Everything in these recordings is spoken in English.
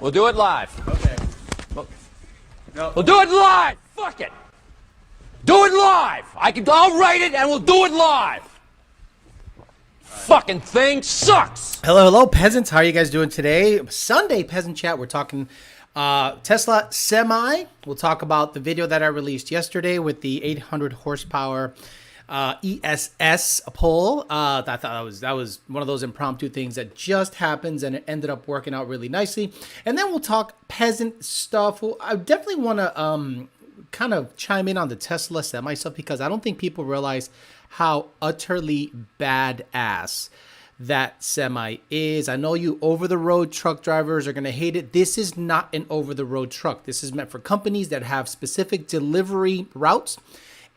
We'll do it live. Okay. We'll do it live. Fuck it. Do it live. I'll write it and we'll do it live. Fucking thing sucks. Hello, peasants. How are you guys doing today? Sunday Peasant Chat. We're talking Tesla Semi. We'll talk about the video that I released yesterday with the 800 horsepower ESS poll. I thought that was one of those impromptu things that just happens, and it ended up working out really nicely. And then we'll talk peasant stuff. I definitely want to kind of chime in on the Tesla Semi stuff, because I don't think people realize how utterly badass that Semi is. I know you over-the-road truck drivers are going to hate it. This is not an over-the-road truck. This is meant for companies that have specific delivery routes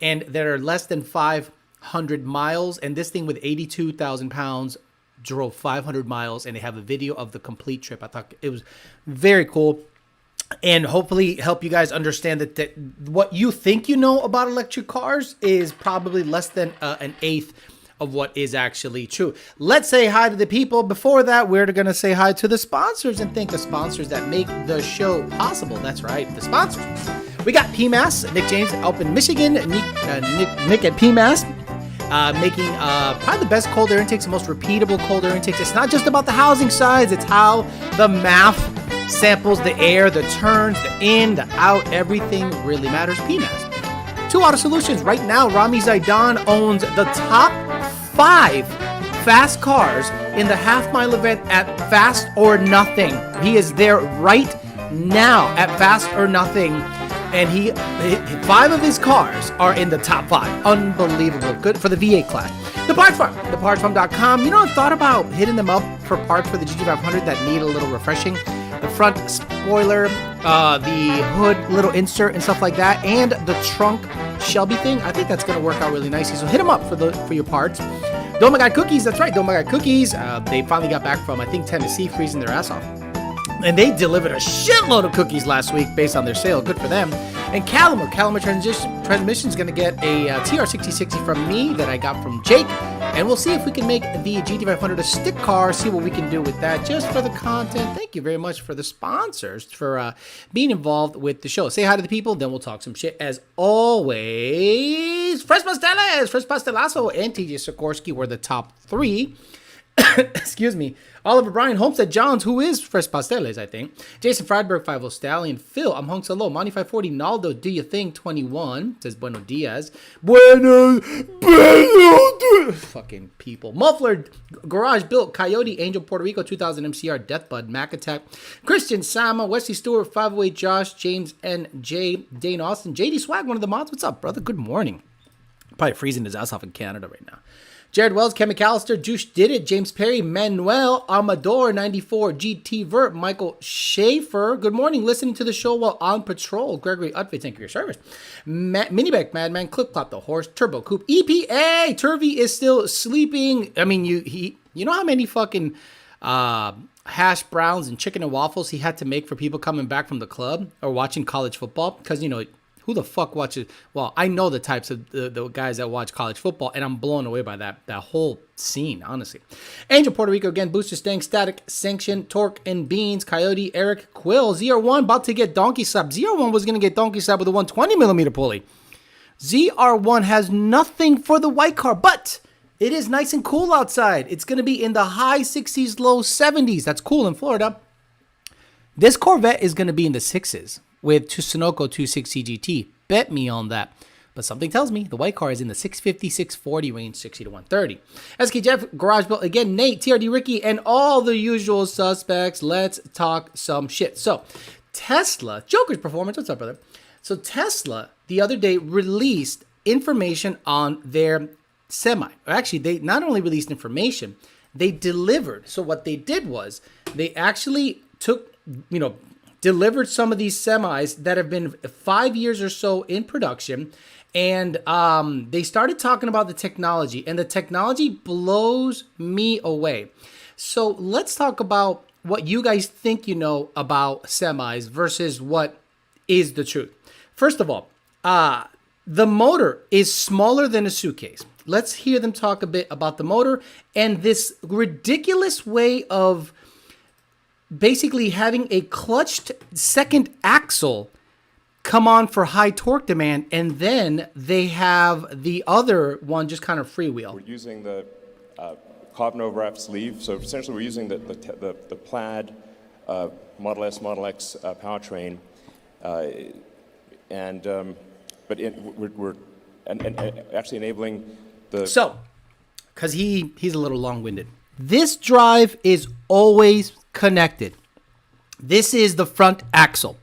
and that are less than 500 miles. And this thing with 82,000 pounds drove 500 miles, and they have a video of the complete trip. I thought it was very cool, and hopefully help you guys understand that what you think you know about electric cars is probably less than an eighth of what is actually true. Let's say hi to the people. Before that, we're going to say hi to the sponsors and thank the sponsors that make the show possible. That's right, the sponsors. We got PMAS, Nick James up in Michigan, Nick at PMAS, making probably the best cold air intakes, the most repeatable cold air intakes. It's not just about the housing size, it's how the math samples the air, the turns, the in, the out, everything really matters. PMAS. 2 Auto Solutions. Right now, Rami Zaidan owns the top 5 fast cars in the half-mile event at Fast or Nothing. He is there right now at Fast or Nothing, and 5 of his cars are in the top 5. Unbelievable. Good for the V8 class. The Parts Farm, thepartsfarm.com. You know, I've thought about hitting them up for parts for the GT500 that need a little refreshing. The front spoiler, the hood little insert and stuff like that, and the trunk Shelby thing. I think that's going to work out really nicely. So hit them up for your parts. Don't My God Cookies. That's right, Don't My God Cookies. They finally got back from, I think, Tennessee, freezing their ass off. And they delivered a shitload of cookies last week based on their sale. Good for them. And Calamar Transmission is going to get a TR6060 from me that I got from Jake. And we'll see if we can make the GT500 a stick car, see what we can do with that just for the content. Thank you very much for the sponsors for being involved with the show. Say hi to the people, then we'll talk some shit. As always, Fresh Pasteles, Fresh Pastelazo, and TJ Sikorsky were the top 3. Excuse me. Oliver Bryan, Homestead Johns, who is Fresh Pasteles, I think. Jason Friedberg, 50 Stallion. Phil, I'm Hunks Hello. Monty 540, Naldo, Do You Think 21, says Bueno Diaz. Bueno. Fucking people. Muffler, Garage Built, Coyote, Angel, Puerto Rico, 2000 MCR, Deathbud, Mac Attack. Christian Sama, Wesley Stewart, 508 Josh, James N.J., Dane Austin, JD Swag, one of the mods. What's up, brother? Good morning. Probably freezing his ass off in Canada right now. Jared Wells, Ken McAllister, Juice Did It, James Perry, Manuel Amador, 94, GT Vert, Michael Schaefer. Good morning, listening to the show while on patrol. Gregory Utve, thank you for your service. Minibeck, Madman, Clip Clop the Horse, Turbo Coop, EPA. Turvey is still sleeping. I mean, you know how many fucking hash browns and chicken and waffles he had to make for people coming back from the club or watching college football? Because, you know, who the fuck watches? Well, I know the types of the guys that watch college football, and I'm blown away by that whole scene, honestly. Angel, Puerto Rico again, Booster Stang, Static, Sanction, Torque and Beans, Coyote, Eric, Quill, ZR1 about to get donkey slap. ZR1 was going to get donkey slap with a 120mm pulley. ZR1 has nothing for the white car, but it is nice and cool outside. It's going to be in the high 60s, low 70s. That's cool in Florida. This Corvette is going to be in the 6s. With Sunoco 260 GT. Bet me on that. But something tells me the white car is in the 650, 640 range, 60 to 130. SK Jeff, Garage Built, again, Nate, TRD Ricky, and all the usual suspects. Let's talk some shit. So, Tesla, Joker's Performance, what's up, brother? So, Tesla, the other day, released information on their Semi. Actually, they not only released information, they delivered. So, what they did was, they actually took, delivered some of these semis that have been 5 years or so in production, and they started talking about the technology, and the technology blows me away. So let's talk about what you guys think you know about semis versus what is the truth. First of all, the motor is smaller than a suitcase. Let's hear them talk a bit about the motor and this ridiculous way of basically having a clutched second axle come on for high torque demand, and then they have the other one just kind of freewheel. We're using the carbon overwrap sleeve, so essentially we're using the plaid Model S, Model X powertrain, we're actually enabling the. So, because he's a little long-winded, this drive is always connected. This is the front axle,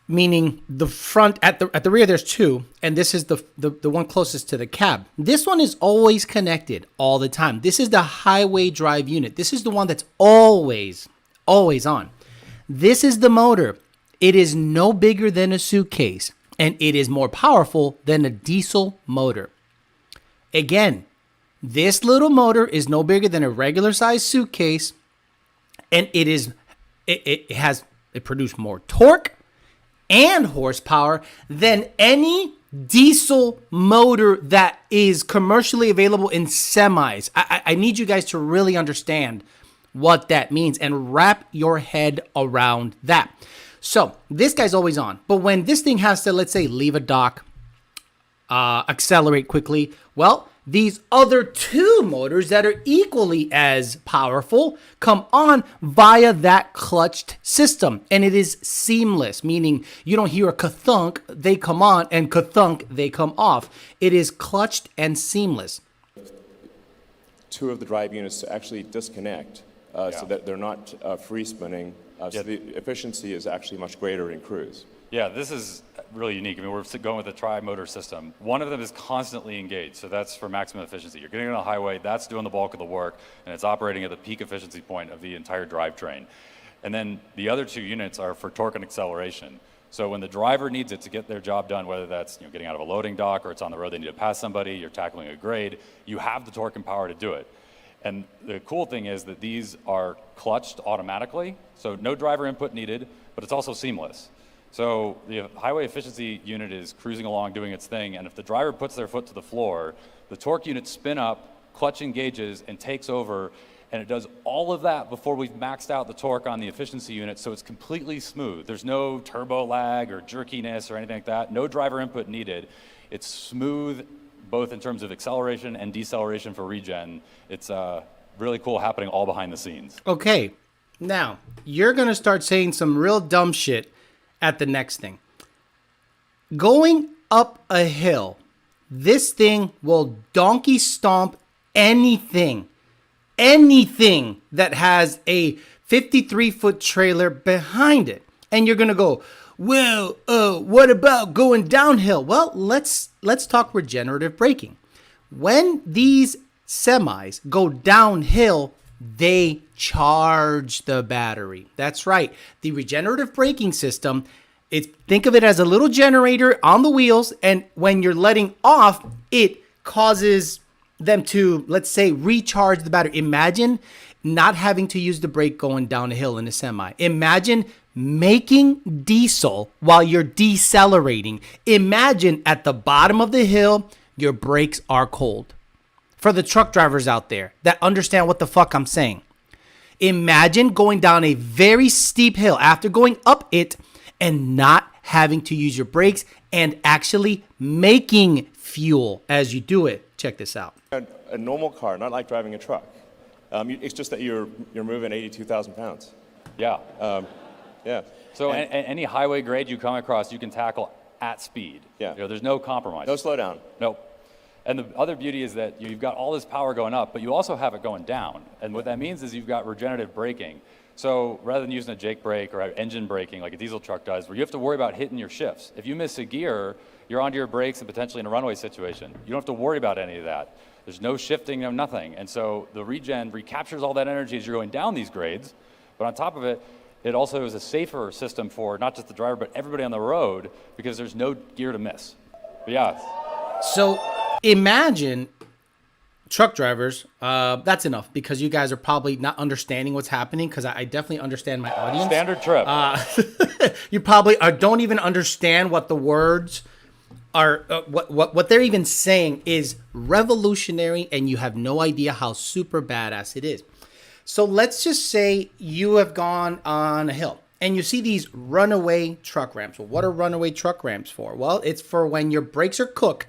meaning the front at the rear there's two, and this is the one closest to the cab. This one is always connected all the time. This is the highway drive unit. This is the one that's always on. This is the motor. It is no bigger than a suitcase, and it is more powerful than a diesel motor. Again, this little motor is no bigger than a regular sized suitcase, and it produces more torque and horsepower than any diesel motor that is commercially available in semis. I need you guys to really understand what that means and wrap your head around that. So this guy's always on, but when this thing has to, let's say, leave a dock, accelerate quickly, well, these other two motors that are equally as powerful come on via that clutched system. And it is seamless, meaning you don't hear a ka-thunk, they come on, and ka-thunk, they come off. It is clutched and seamless. Two of the drive units to actually disconnect so that they're not free spinning. So the efficiency is actually much greater in cruise. Yeah, this is really unique. I mean, we're going with a tri-motor system. One of them is constantly engaged, so that's for maximum efficiency. You're getting on a highway, that's doing the bulk of the work, and it's operating at the peak efficiency point of the entire drivetrain. And then the other two units are for torque and acceleration. So when the driver needs it to get their job done, whether that's getting out of a loading dock or it's on the road, they need to pass somebody, you're tackling a grade, you have the torque and power to do it. And the cool thing is that these are clutched automatically, so no driver input needed, but it's also seamless. So the highway efficiency unit is cruising along doing its thing, and if the driver puts their foot to the floor, the torque unit spin up, clutch engages, and takes over, and it does all of that before we've maxed out the torque on the efficiency unit, so it's completely smooth. There's no turbo lag or jerkiness or anything like that. No driver input needed. It's smooth both in terms of acceleration and deceleration for regen. It's really cool happening all behind the scenes. Okay, now you're going to start saying some real dumb shit at the next thing. Going up a hill, this thing will donkey stomp anything that has a 53-foot trailer behind it. And you're going to go, well, what about going downhill? Well, let's talk regenerative braking. When these semis go downhill, they charge the battery. That's right. The regenerative braking system, think of it as a little generator on the wheels, and when you're letting off, it causes them to, let's say, recharge the battery. Imagine not having to use the brake going down a hill in a semi. Imagine making diesel while you're decelerating. Imagine at the bottom of the hill, your brakes are cold. For the truck drivers out there that understand what the fuck I'm saying, imagine going down a very steep hill after going up it and not having to use your brakes and actually making fuel as you do it. Check this out. A normal car, not like driving a truck. It's just that you're moving 82,000 pounds. Yeah. Yeah. So any highway grade you come across, you can tackle at speed. Yeah. There's no compromise. No slowdown. Nope. And the other beauty is that you've got all this power going up, but you also have it going down. And what that means is you've got regenerative braking. So rather than using a Jake brake or engine braking like a diesel truck does, where you have to worry about hitting your shifts. If you miss a gear, you're onto your brakes and potentially in a runaway situation. You don't have to worry about any of that. There's no shifting, no nothing. And so the regen recaptures all that energy as you're going down these grades. But on top of it, it also is a safer system for not just the driver, but everybody on the road, because there's no gear to miss. But yeah. So imagine truck drivers, that's enough because you guys are probably not understanding what's happening, because I definitely understand my audience. Standard trip. You probably don't even understand what the words are, what they're even saying is revolutionary, and you have no idea how super badass it is. So let's just say you have gone on a hill and you see these runaway truck ramps. Well, what are runaway truck ramps for? Well, it's for when your brakes are cooked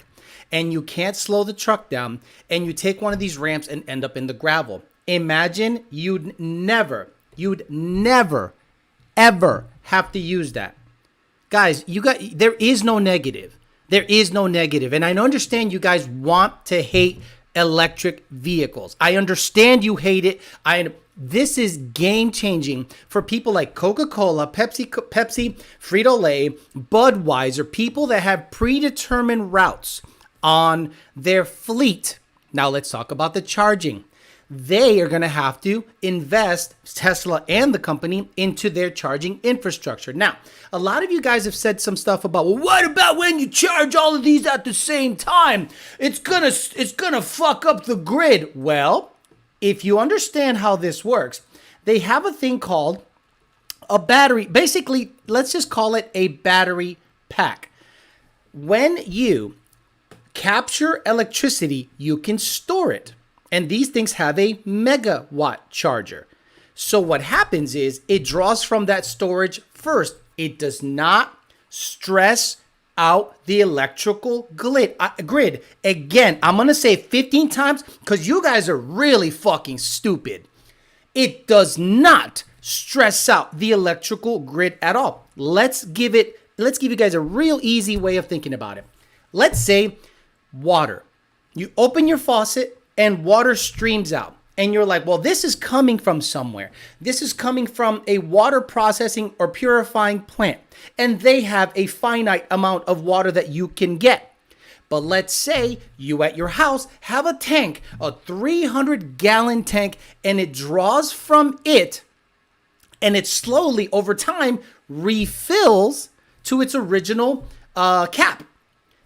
and you can't slow the truck down and you take one of these ramps and end up in the gravel. Imagine you'd never, ever have to use that. Guys, there is no negative. There is no negative. And I understand you guys want to hate electric vehicles. I understand you hate it. This is game changing for people like Coca-Cola, Pepsi, Frito-Lay, Budweiser, people that have predetermined routes on their fleet. Now let's talk about the charging. They are going to have to invest, Tesla and the company, into their charging infrastructure. Now, a lot of you guys have said some stuff about, well, what about when you charge all of these at the same time? It's gonna fuck up the grid. Well, if you understand how this works, they have a thing called a battery. Basically, let's just call it a battery pack. When you capture electricity, you can store it. And these things have a megawatt charger. So what happens is it draws from that storage first. It does not stress out the electrical grid. Again, I'm going to say it 15 times because you guys are really fucking stupid. It does not stress out the electrical grid at all. Let's give you guys a real easy way of thinking about it. Let's say water. You open your faucet and water streams out. And you're like, well, this is coming from somewhere. This is coming from a water processing or purifying plant. And they have a finite amount of water that you can get. But let's say you at your house have a tank, a 300-gallon tank, and it draws from it. And it slowly, over time, refills to its original cap.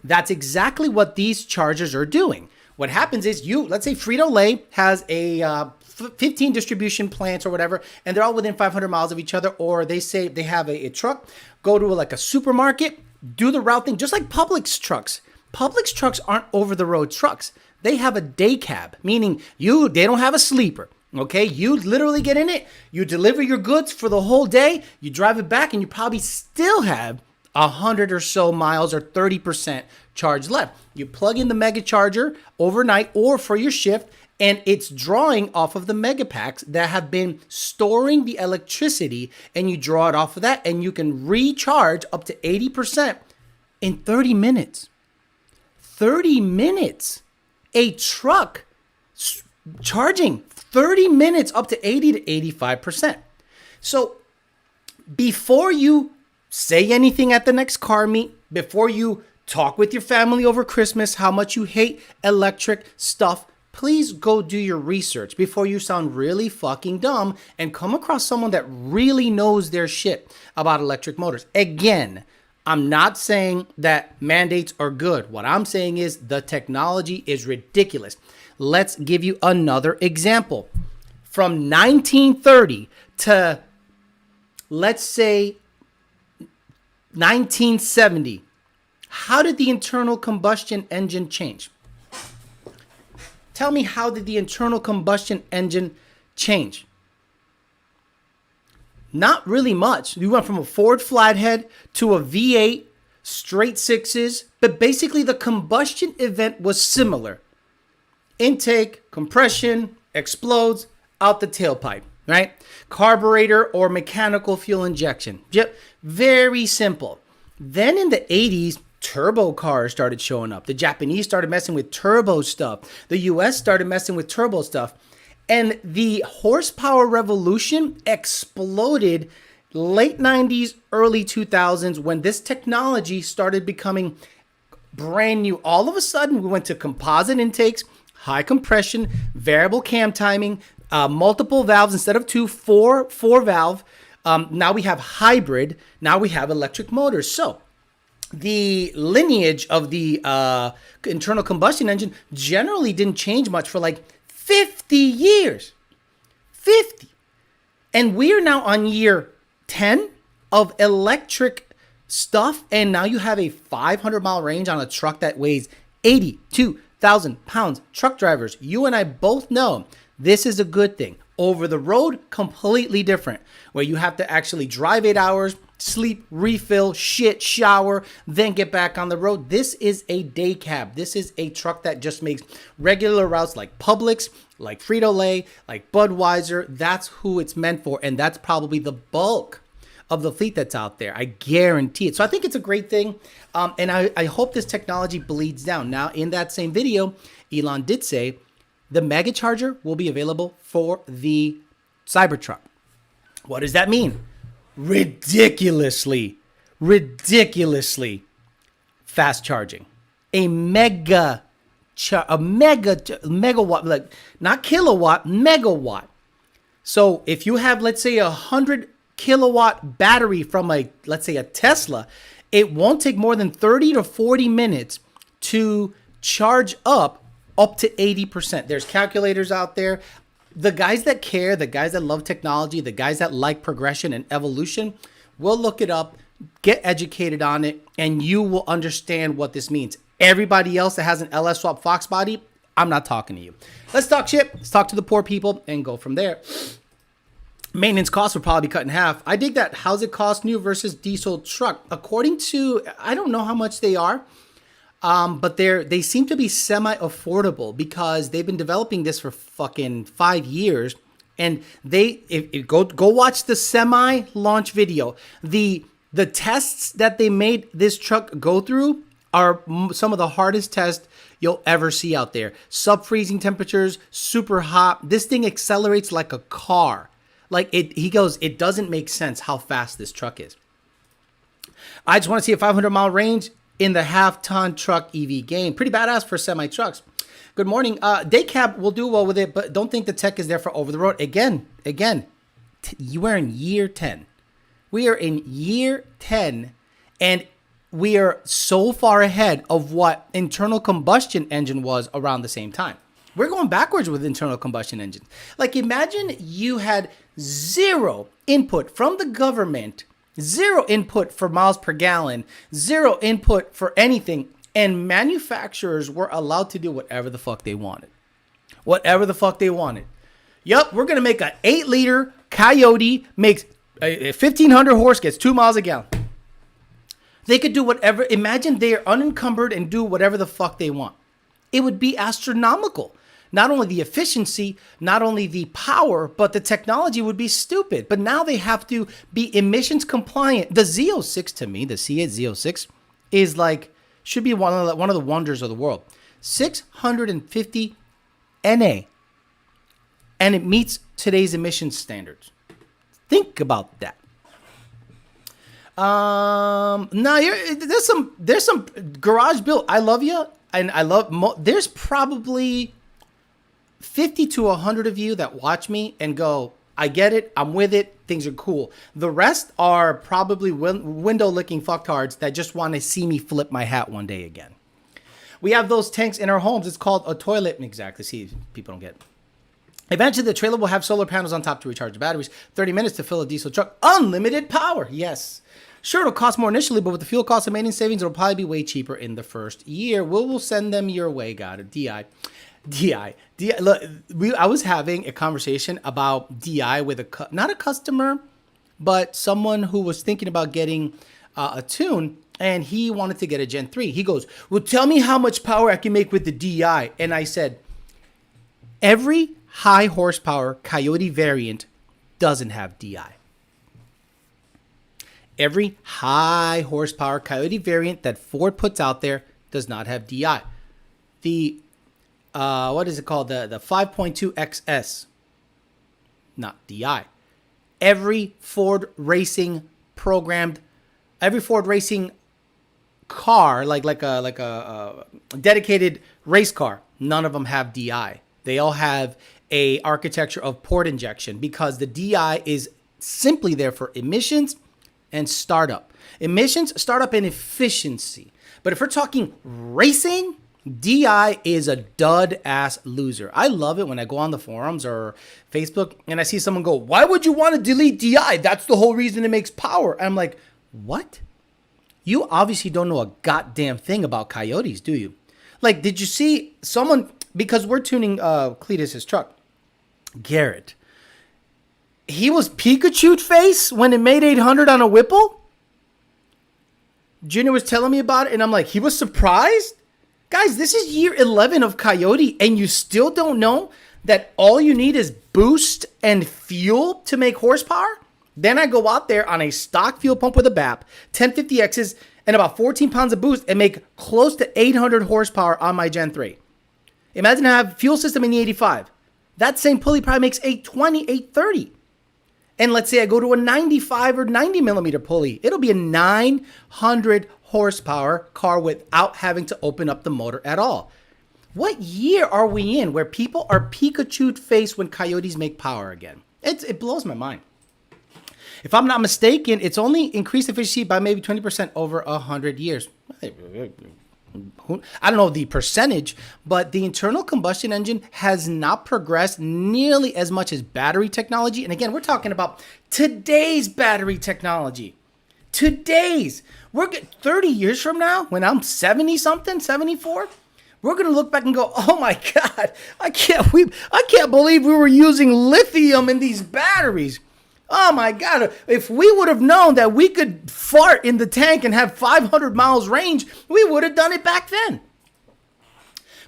That's exactly what these chargers are doing. What happens is let's say Frito-Lay has a 15 distribution plants or whatever, and they're all within 500 miles of each other, or they say they have a truck, go to like a supermarket, do the route thing, just like Publix trucks. Publix trucks aren't over-the-road trucks. They have a day cab, meaning they don't have a sleeper. Okay, you literally get in it, you deliver your goods for the whole day, you drive it back, and you probably still have 100 or so miles or 30% charge left. You plug in the mega charger overnight or for your shift, and it's drawing off of the mega packs that have been storing the electricity, and you draw it off of that, and you can recharge up to 80% in 30 minutes. 30 minutes. A truck charging 30 minutes up to 80 to 85%. So before you say anything at the next car meet, before you talk with your family over Christmas how much you hate electric stuff, please go do your research before you sound really fucking dumb and come across someone that really knows their shit about electric motors. Again, I'm not saying that mandates are good. What I'm saying is the technology is ridiculous. Let's give you another example. From 1930 to, let's say, 1970, how did the internal combustion engine change? Tell me, how did the internal combustion engine change? Not really much. We went from a Ford Flathead to a V8, straight sixes, but basically the combustion event was similar. Intake, compression, explodes, out the tailpipe, right? Carburetor or mechanical fuel injection. Yep, very simple. Then in the 80s, turbo cars started showing up. The Japanese started messing with turbo stuff. The US started messing with turbo stuff. And the horsepower revolution exploded late 90s, early 2000s when this technology started becoming brand new. All of a sudden, we went to composite intakes, high compression, variable cam timing, multiple valves instead of four valve. Now we have hybrid. Now we have electric motors. So the lineage of the internal combustion engine generally didn't change much for like 50 years. 50. And we are now on year 10 of electric stuff. And now you have a 500-mile range on a truck that weighs 80 to 100,000 pounds truck drivers, you and I both know this is a good thing. Over the road, completely different, where you have to actually drive 8 hours, sleep, refill, shit, shower, then get back on the road. This is a day cab. This is a truck that just makes regular routes like Publix, like Frito-Lay, like Budweiser. That's who it's meant for, and that's probably the bulk of the fleet that's out there. I guarantee it. So I think it's a great thing, and I hope this technology bleeds down. Now, in that same video, Elon did say the Mega Charger will be available for the Cybertruck. What does that mean? Ridiculously fast charging. A megawatt, like not kilowatt, megawatt. So if you have, let's say, 100 kilowatt battery from let's say a Tesla, it won't take more than 30 to 40 minutes to charge up to 80%. There's calculators out there. The guys that care, the guys that love technology, the guys that like progression and evolution, will look it up, get educated on it, and you will understand what this means. Everybody else that has an LS Swap Fox body, I'm not talking to you. Let's talk shit. Let's talk to the poor people and go from there. Maintenance costs will probably be cut in half. I dig that. How's it cost new versus diesel truck? According to, I don't know how much they are, but they seem to be semi-affordable because they've been developing this for fucking 5 years. And go watch the semi-launch video. The tests that they made this truck go through are some of the hardest tests you'll ever see out there. Sub-freezing temperatures, super hot. This thing accelerates like a car. He goes, it doesn't make sense how fast this truck is. I just want to see a 500-mile range in the half-ton truck EV game. Pretty badass for semi-trucks. Good morning. Day cab will do well with it, but don't think the tech is there for over the road. Again, you are in year 10. We are in year 10, and we are so far ahead of what internal combustion engine was around the same time. We're going backwards with internal combustion engines. Like, imagine you had zero input from the government, zero input for miles per gallon, zero input for anything, and manufacturers were allowed to do whatever the fuck they wanted. Whatever the fuck they wanted. Yup, we're going to make an 8-liter Coyote, makes 1,500 horse, gets 2 miles a gallon. They could do whatever. Imagine they are unencumbered and do whatever the fuck they want. It would be astronomical. Not only the efficiency, not only the power, but the technology would be stupid. But now they have to be emissions compliant. The Z06 to me, the C8 Z06, is should be one of the wonders of the world. 650 NA, and it meets today's emissions standards. Think about that. Now there's some garage built. I love you, and I love. There's probably 50 to 100 of you that watch me and go, I get it, I'm with it, things are cool. The rest are probably window-licking fucktards that just want to see me flip my hat one day again. We have those tanks in our homes. It's called a toilet. Exactly. See, people don't get it. Eventually, the trailer will have solar panels on top to recharge the batteries. 30 minutes to fill a diesel truck. Unlimited power. Yes. Sure, it'll cost more initially, but with the fuel cost and maintenance savings, it'll probably be way cheaper in the first year. We'll send them your way. Got it. DI. Look, I was having a conversation about DI with not a customer, but someone who was thinking about getting a tune, and he wanted to get a Gen 3. He goes, well, tell me how much power I can make with the DI. And I said, every high horsepower Coyote variant doesn't have DI. Every high horsepower Coyote variant that Ford puts out there does not have DI. The what is it called? The 5.2 XS, not DI. Every Ford racing car, like a dedicated race car, none of them have DI. They all have a architecture of port injection because the DI is simply there for emissions and startup. Emissions, startup, and efficiency. But if we're talking racing, DI is a dud-ass loser. I love it when I go on the forums or Facebook and I see someone go, why would you want to delete DI? That's the whole reason it makes power. And I'm like, what? You obviously don't know a goddamn thing about Coyotes, do you? Like, did you see someone, because we're tuning Cletus's truck, Garrett, he was Pikachu face when it made 800 on a Whipple? Junior was telling me about it, and I'm like, he was surprised? Guys, this is year 11 of Coyote, and you still don't know that all you need is boost and fuel to make horsepower? Then I go out there on a stock fuel pump with a BAP, 1050Xs, and about 14 pounds of boost and make close to 800 horsepower on my Gen 3. Imagine I have fuel system in the 85. That same pulley probably makes 820, 830. And let's say I go to a 95 or 90 millimeter pulley. It'll be a 900 horsepower car without having to open up the motor at all. What year are we in where people are Pikachu'd face when Coyotes make power again? It blows my mind. If I'm not mistaken, it's only increased efficiency by maybe 20% over 100 years. I don't know the percentage, but the internal combustion engine has not progressed nearly as much as battery technology. And again, we're talking about today's battery technology. Today's. We're 30 years from now, when I'm 70 something, 74, we're going to look back and go, oh my God, I can't believe we were using lithium in these batteries. Oh my God, if we would have known that we could fart in the tank and have 500 miles range, we would have done it back then.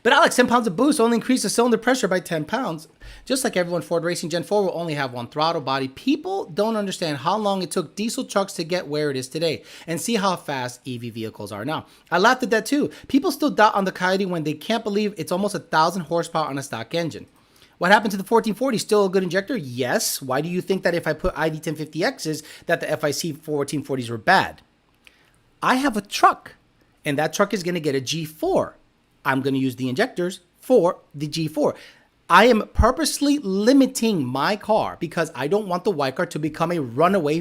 But Alex, 10 pounds of boost only increased the cylinder pressure by 10 pounds. Just like everyone, Ford Racing Gen 4 will only have one throttle body. People don't understand how long it took diesel trucks to get where it is today and see how fast EV vehicles are now. I laughed at that too. People still doubt on the Coyote when they can't believe it's almost 1,000 horsepower on a stock engine. What happened to the 1440? Still a good injector? Yes. Why do you think that if I put ID 1050Xs that the FIC 1440s were bad? I have a truck, and that truck is going to get a G4. I'm going to use the injectors for the G4. I am purposely limiting my car because I don't want the white car to become a runaway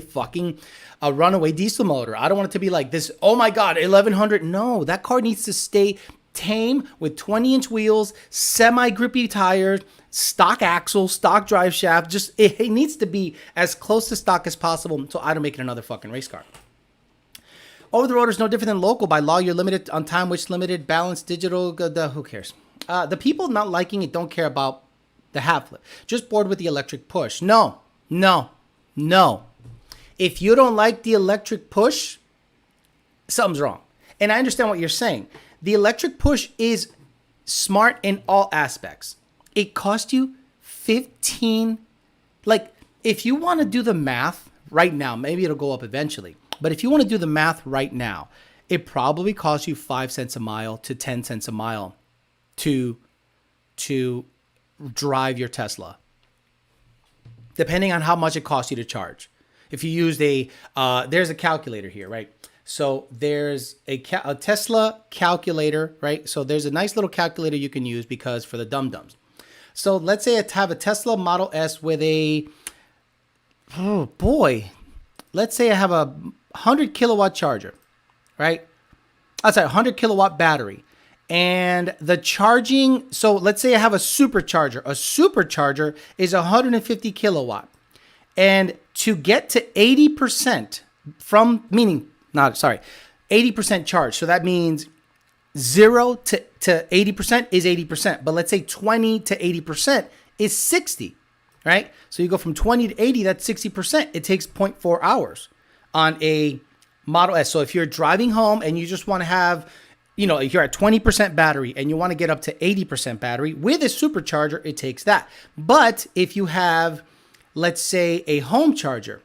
diesel motor. I don't want it to be like this, oh my God, 1100. No, that car needs to stay tame with 20-inch wheels, semi-grippy tires, stock axle, stock drive shaft. Just it needs to be as close to stock as possible so I don't make it another fucking race car. Over the road is no different than local. By law, you're limited on time, which limited, balance, digital, who cares? The people not liking it don't care about the half lip. Just bored with the electric push. No. If you don't like the electric push, something's wrong. And I understand what you're saying. The electric push is smart in all aspects. It cost you 15. Like, if you want to do the math right now, maybe it'll go up eventually. But if you want to do the math right now, it probably costs you 5 cents a mile to 10 cents a mile to drive your Tesla, depending on how much it costs you to charge. If you used there's a calculator here, right? So there's a Tesla calculator, right? So there's a nice little calculator you can use because for the dum-dums. So let's say I have a Tesla Model S with let's say I have a 100 kilowatt charger, right? That's a 100 kilowatt battery. And the charging, so let's say I have a supercharger. A supercharger is 150 kilowatt. And to get to 80% 80% charge. So that means 0 to 80% is 80%. But let's say 20 to 80% is 60, right? So you go from 20 to 80, that's 60%. It takes 0.4 hours on a Model S. So if you're driving home and you just want to have, if you're at 20% battery and you want to get up to 80% battery with a supercharger, it takes that. But if you have, let's say, a home charger,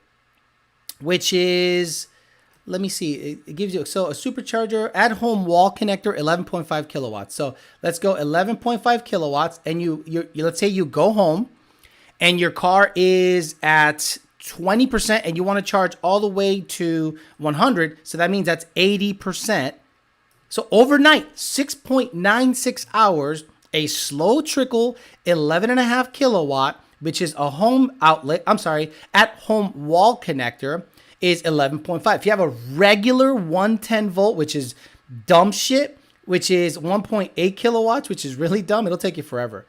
which is, let me see, it gives you, so a supercharger at home wall connector, 11.5 kilowatts. So let's go 11.5 kilowatts. And you let's say you go home and your car is at 20% and you want to charge all the way to 100. So that means that's 80%. So overnight, 6.96 hours, a slow trickle, 11.5 kilowatt, which is a home outlet, at home wall connector is 11.5. If you have a regular 110 volt, which is dumb shit, which is 1.8 kilowatts, which is really dumb, it'll take you forever.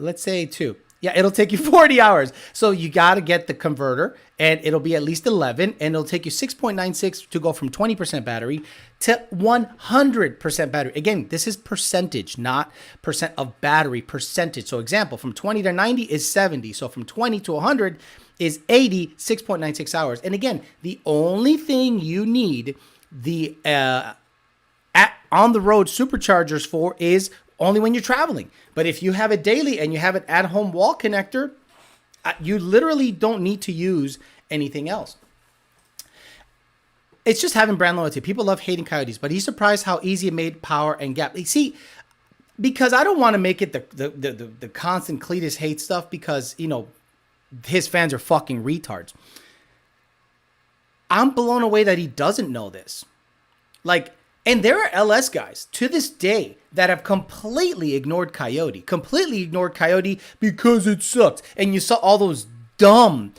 Let's say 2. Yeah, it'll take you 40 hours. So you got to get the converter, and it'll be at least 11, and it'll take you 6.96 to go from 20% battery to 100% battery. Again, this is percentage, not percent of battery, percentage. So example, from 20 to 90 is 70. So from 20 to 100 is 80, 6.96 hours. And again, the only thing you need the on-the-road superchargers for is only when you're traveling. But if you have it daily and you have an at-home wall connector, you literally don't need to use anything else. It's just having brand loyalty. People love hating Coyotes, but he's surprised how easy it made Power and Gap. See, because I don't want to make it the constant Cletus hate stuff because, you know, his fans are fucking retards. I'm blown away that he doesn't know this. Like, and there are LS guys to this day that have completely ignored Coyote because it sucks. And you saw all those dumb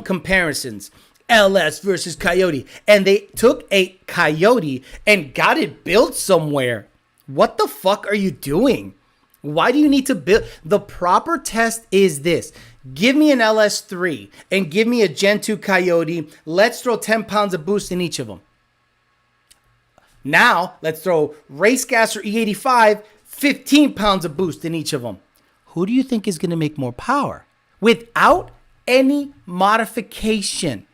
comparisons, LS versus Coyote. And they took a Coyote and got it built somewhere. What the fuck are you doing? Why do you need to build? The proper test is this. Give me an LS3 and give me a Gen 2 Coyote. Let's throw 10 pounds of boost in each of them. Now, let's throw Race Gas or E85, 15 pounds of boost in each of them. Who do you think is going to make more power? Without any modification.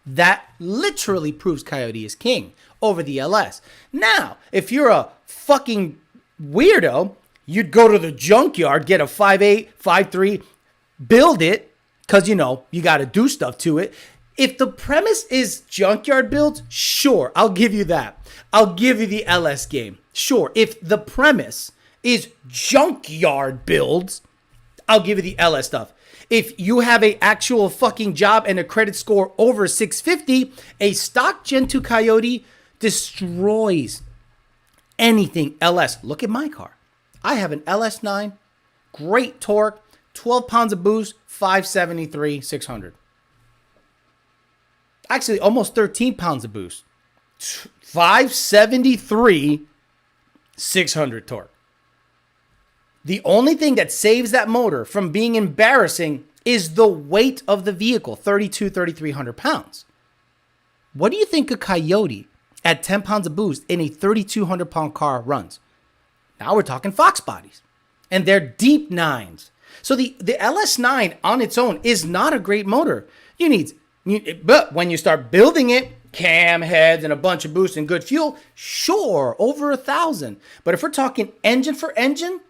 That literally proves Coyote is king over the LS. Now, if you're a fucking weirdo, you'd go to the junkyard, get a 5.8, 5.3, build it, because, you know, you got to do stuff to it. If the premise is junkyard builds, sure, I'll give you that. I'll give you the LS game. Sure, if the premise is junkyard builds, I'll give you the LS stuff. If you have an actual fucking job and a credit score over 650, a stock Gen 2 Coyote destroys anything LS. Look at my car. I have an LS9, great torque, 12 pounds of boost, 573, 600. Actually, almost 13 pounds of boost. 573, 600 torque. The only thing that saves that motor from being embarrassing is the weight of the vehicle, 3,300 pounds. What do you think a Coyote at 10 pounds of boost in a 3,200 pound car runs? Now we're talking Fox bodies. And they're deep nines. So the LS9 on its own is not a great motor. But when you start building it, cam heads and a bunch of boost and good fuel, sure, over 1,000. But if we're talking engine for engine,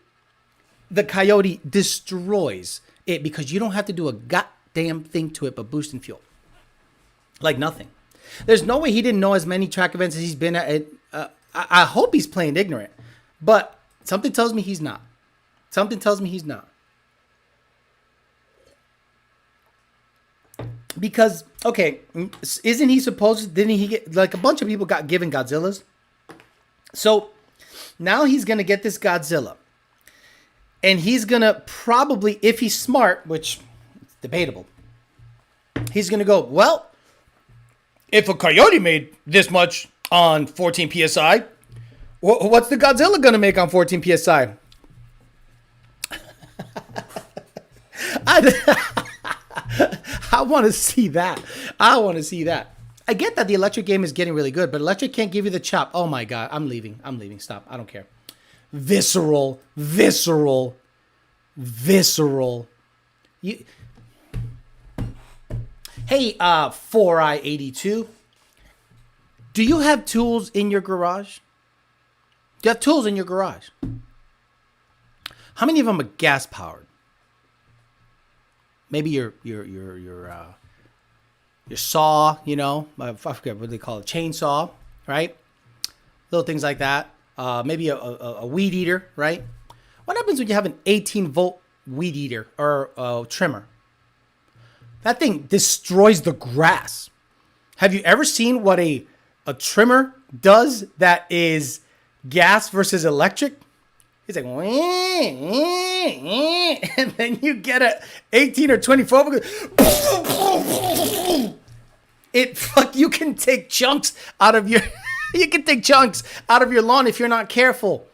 the Coyote destroys it because you don't have to do a goddamn thing to it but boost and fuel. Like nothing. There's no way he didn't know as many track events as he's been at. I hope he's playing ignorant. But something tells me he's not. Something tells me he's not. Because, okay, isn't he supposed, didn't he get, like a bunch of people got given Godzillas? So now he's going to get this Godzilla. And he's going to probably, if he's smart, which is debatable, he's going to go, well, if a Coyote made this much on 14 PSI, what's the Godzilla going to make on 14 PSI? I want to see that. I get that the electric game is getting really good, but electric can't give you the chop. Oh my God, I'm leaving. Stop. I don't care. Visceral. Hey, 4i82. Do you have tools in your garage? Do you have tools in your garage? How many of them are gas powered? Maybe your saw, you know, I forget what they call it, chainsaw, right? Little things like that. Maybe a weed eater, right? What happens when you have an 18-volt weed eater or trimmer? That thing destroys the grass. Have you ever seen what a trimmer does that is gas versus electric? It's like, and then you get a 18 or 24. You can take chunks out of your, lawn if you're not careful.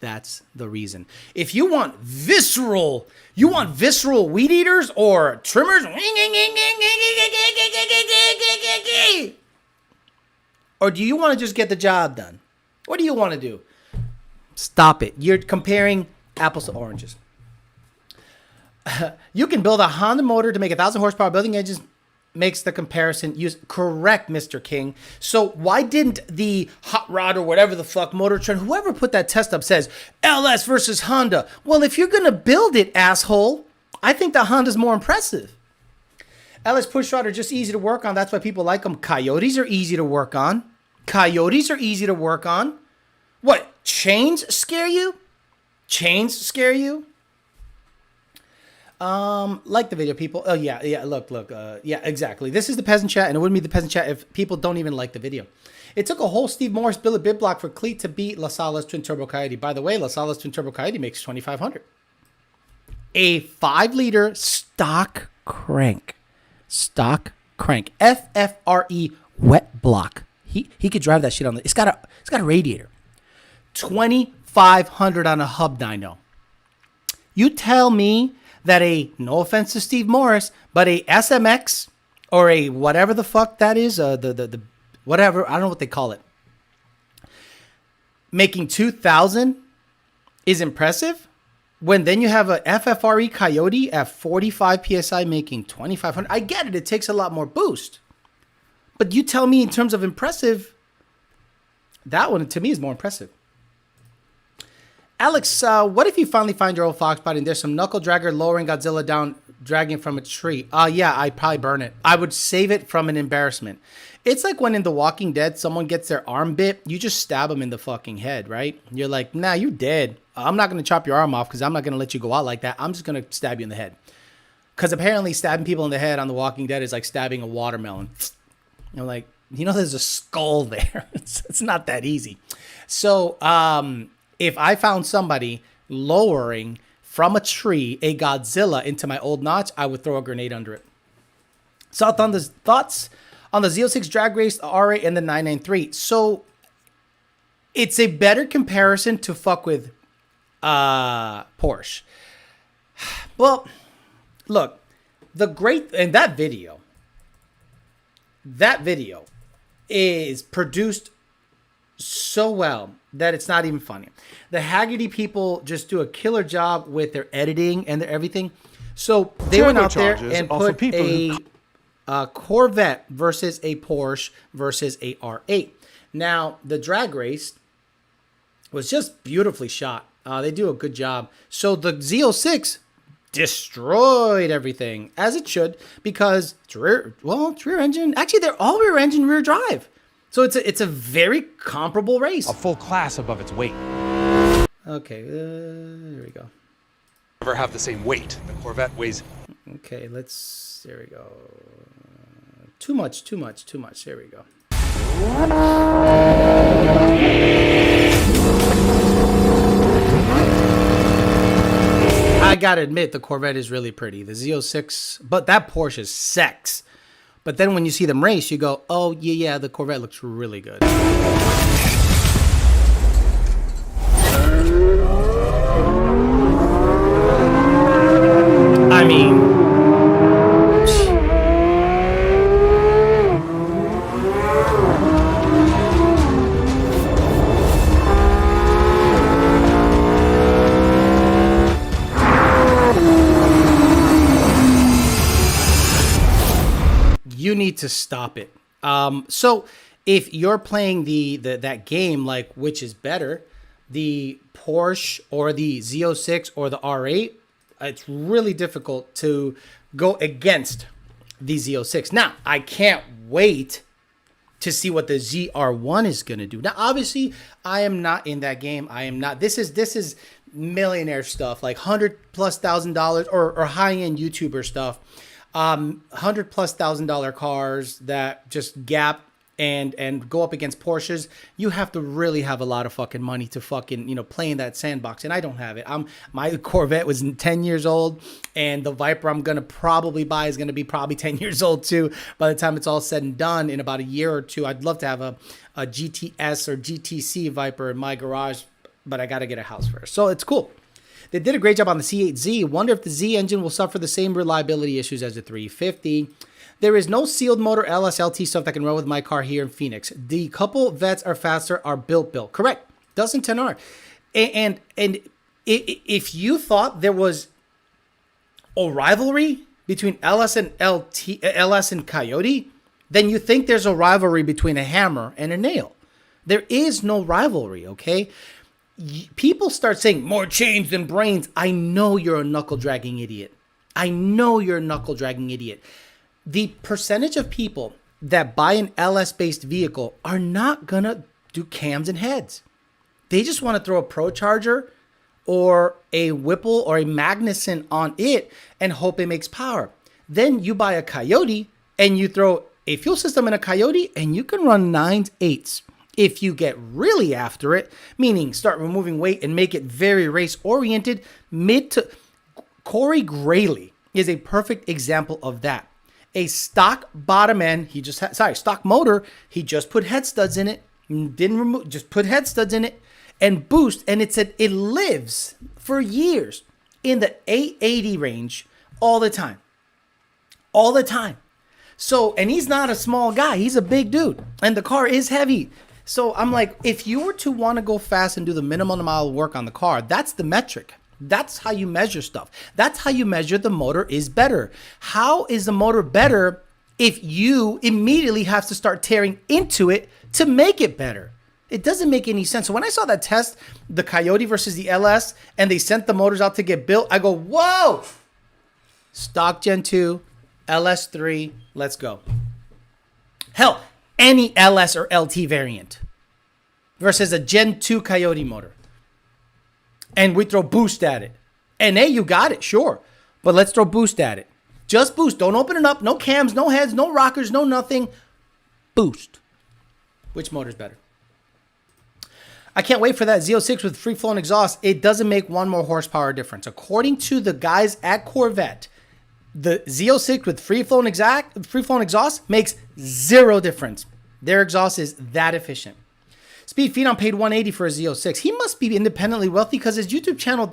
That's the reason. If you want visceral weed eaters or trimmers, or do you want to just get the job done? What do you want to do? Stop it. You're comparing apples to oranges. You can build a Honda motor to make 1,000 horsepower. Building engines makes the comparison use correct, Mr. King. So why didn't the Hot Rod or whatever the fuck Motor Trend, whoever put that test up says LS versus Honda? Well, if you're gonna build it, asshole, I think the Honda's more impressive. LS push rod are just easy to work on. That's why people like them. Coyotes are easy to work on. What? Chains scare you? Like the video, people. Oh yeah, look, yeah, exactly. This is the peasant chat, and it wouldn't be the peasant chat if people don't even like the video. It took a whole Steve Morris billet bid block for Cleat to beat La Sala's Twin Turbo Coyote. By the way, La Sala's Twin Turbo Coyote makes 2,500. A 5-liter stock crank, FFRE wet block. He could drive that shit on the. It's got a radiator. 2,500 on a hub dyno. You tell me that no offense to Steve Morris, but a SMX or a whatever the fuck that is, the whatever, I don't know what they call it, making 2,000 is impressive, when then you have a FFRE Coyote at 45 PSI making 2,500. I get it. It takes a lot more boost. But you tell me in terms of impressive, that one to me is more impressive. Alex, what if you finally find your old Fox body and there's some knuckle dragger lowering Godzilla down, dragging from a tree? Yeah, I'd probably burn it. I would save it from an embarrassment. It's like when in The Walking Dead, someone gets their arm bit, you just stab them in the fucking head, right? You're like, nah, you're dead. I'm not going to chop your arm off because I'm not going to let you go out like that. I'm just going to stab you in the head. Because apparently stabbing people in the head on The Walking Dead is like stabbing a watermelon. I'm like, there's a skull there. It's not that easy. So, if I found somebody lowering from a tree a Godzilla into my old notch, I would throw a grenade under it. Thoughts on the Z06 drag race, the R8, and the 993. So it's a better comparison to fuck with Porsche. Well, look, and that video is produced so well that it's not even funny. The Haggerty people just do a killer job with their editing and their everything. So they went out there and put a Corvette versus a Porsche versus a R8. Now, the drag race was just beautifully shot. They do a good job. So the Z06 destroyed everything, as it should, because it's rear engine. Actually, they're all rear engine, rear drive. So it's a very comparable race. A full class above its weight. Okay, here we go. Never have the same weight. The Corvette weighs. Okay, there we go. Too much. There we go. I gotta admit, the Corvette is really pretty. The Z06, but that Porsche is sex. But then when you see them race, you go, oh, yeah, the Corvette looks really good. I mean, you need to stop it. So if you're playing that game, like which is better, the Porsche or the Z06 or the R8, it's really difficult to go against the Z06. Now, I can't wait to see what the ZR1 is going to do. Now, obviously, I am not in that game. I am not. This is millionaire stuff, like $100,000+ or high-end YouTuber stuff. $100,000+ cars that just gap and go up against Porsches. You have to really have a lot of fucking money to fucking, play in that sandbox. And I don't have it. My Corvette was 10 years old, and the Viper I'm going to probably buy is going to be probably 10 years old too. By the time it's all said and done in about a year or two, I'd love to have a GTS or GTC Viper in my garage but I got to get a house first. So it's cool. They did a great job on the C8Z. Wonder if the Z engine will suffer the same reliability issues as the 350. There is no sealed motor LSLT stuff that can run with my car here in Phoenix. The couple vets are faster, are built. Correct. Doesn't 10R. And if you thought there was a rivalry between LS and Coyote, then you think there's a rivalry between a hammer and a nail. There is no rivalry, okay? People start saying more chains than brains. I know you're a knuckle dragging idiot. I know you're a knuckle dragging idiot. The percentage of people that buy an LS based vehicle are not gonna do cams and heads. They just want to throw a Pro Charger or a Whipple or a Magnuson on it and hope it makes power. Then you buy a Coyote and you throw a fuel system in a Coyote and you can run 9s, 8s. If you get really after it, meaning start removing weight and make it very race oriented, Corey Grayley is a perfect example of that. A stock bottom end, stock motor, he just put head studs in it, just put head studs in it and boost, and it lives for years in the 880 range all the time. All the time. So, and he's not a small guy, he's a big dude, and the car is heavy. So I'm like, if you were to want to go fast and do the minimum amount of work on the car, that's the metric. That's how you measure stuff. That's how you measure the motor is better. How is the motor better if you immediately have to start tearing into it to make it better? It doesn't make any sense. So when I saw that test, the Coyote versus the LS, and they sent the motors out to get built, I go, whoa! Stock Gen 2, LS3, let's go. Hell, any LS or LT variant versus a Gen 2 Coyote motor. And we throw boost at it. And hey, you got it, sure. But let's throw boost at it. Just boost. Don't open it up. No cams, no heads, no rockers, no nothing. Boost. Which motor's better? I can't wait for that Z06 with free-flowing exhaust. It doesn't make one more horsepower difference. According to the guys at Corvette, the Z06 with free-flowing exhaust makes zero difference. Their exhaust is that efficient. Speed Phenom paid $180 for a Z06. He must be independently wealthy because his YouTube channel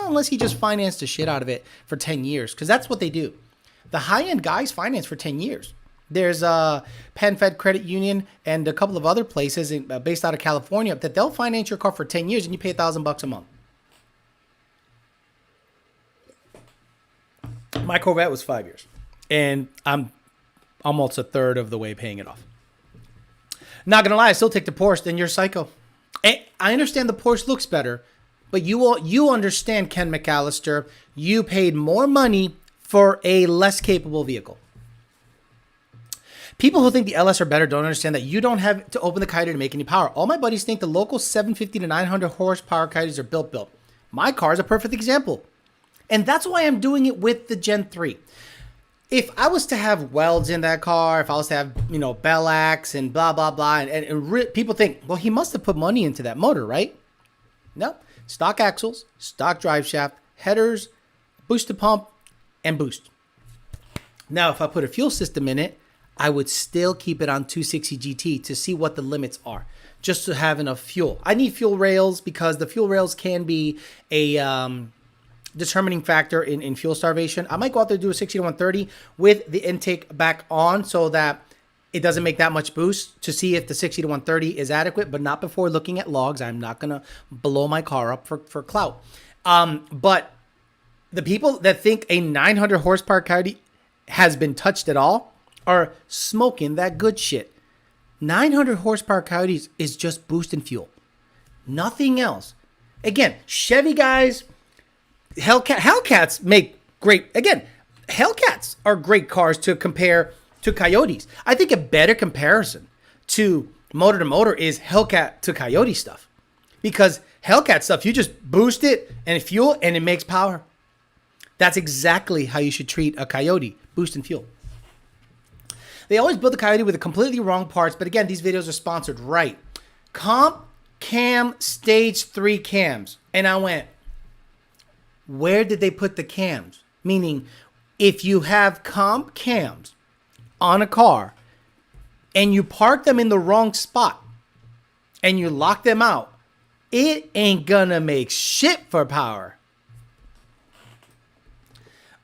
unless he just financed the shit out of it for 10 years, because that's what they do. The high-end guys finance for 10 years. There's a PenFed Credit Union and a couple of other places based out of California that they'll finance your car for 10 years and you pay $1,000 a month. My Corvette was 5 years, and I'm almost a third of the way paying it off. Not gonna lie, I still take the Porsche. Then you're psycho. I understand the Porsche looks better, but you understand, Ken McAllister, you paid more money for a less capable vehicle. People who think the LS are better don't understand that you don't have to open the Coyote to make any power. All my buddies think the local 750 to 900 horsepower Coyotes are built. My car is a perfect example. And that's why I'm doing it with the Gen 3. If I was to have welds in that car, if I was to have, Bellax and blah, blah, blah, and people think, well, he must have put money into that motor, right? No. Stock axles, stock drive shaft, headers, booster pump, and boost. Now, if I put a fuel system in it, I would still keep it on 260 GT to see what the limits are, just to have enough fuel. I need fuel rails because the fuel rails can be a determining factor in fuel starvation. I might go out there and do a 60 to 130 with the intake back on so that it doesn't make that much boost, to see if the 60 to 130 is adequate, but not before looking at logs. I'm not going to blow my car up for clout. But the people that think a 900 horsepower Coyote has been touched at all are smoking that good shit. 900 horsepower Coyotes is just boost and fuel. Nothing else. Again, Chevy guys, Hellcats make great. Again, Hellcats are great cars to compare to Coyotes. I think a better comparison to motor is Hellcat to Coyote stuff. Because Hellcat stuff, you just boost it and fuel and it makes power. That's exactly how you should treat a Coyote, boost and fuel. They always build the Coyote with the completely wrong parts, but again, these videos are sponsored right. Comp Cam Stage 3 cams. And I went, where did they put the cams? Meaning, if you have comp cams on a car and you park them in the wrong spot and you lock them out, it ain't gonna make shit for power.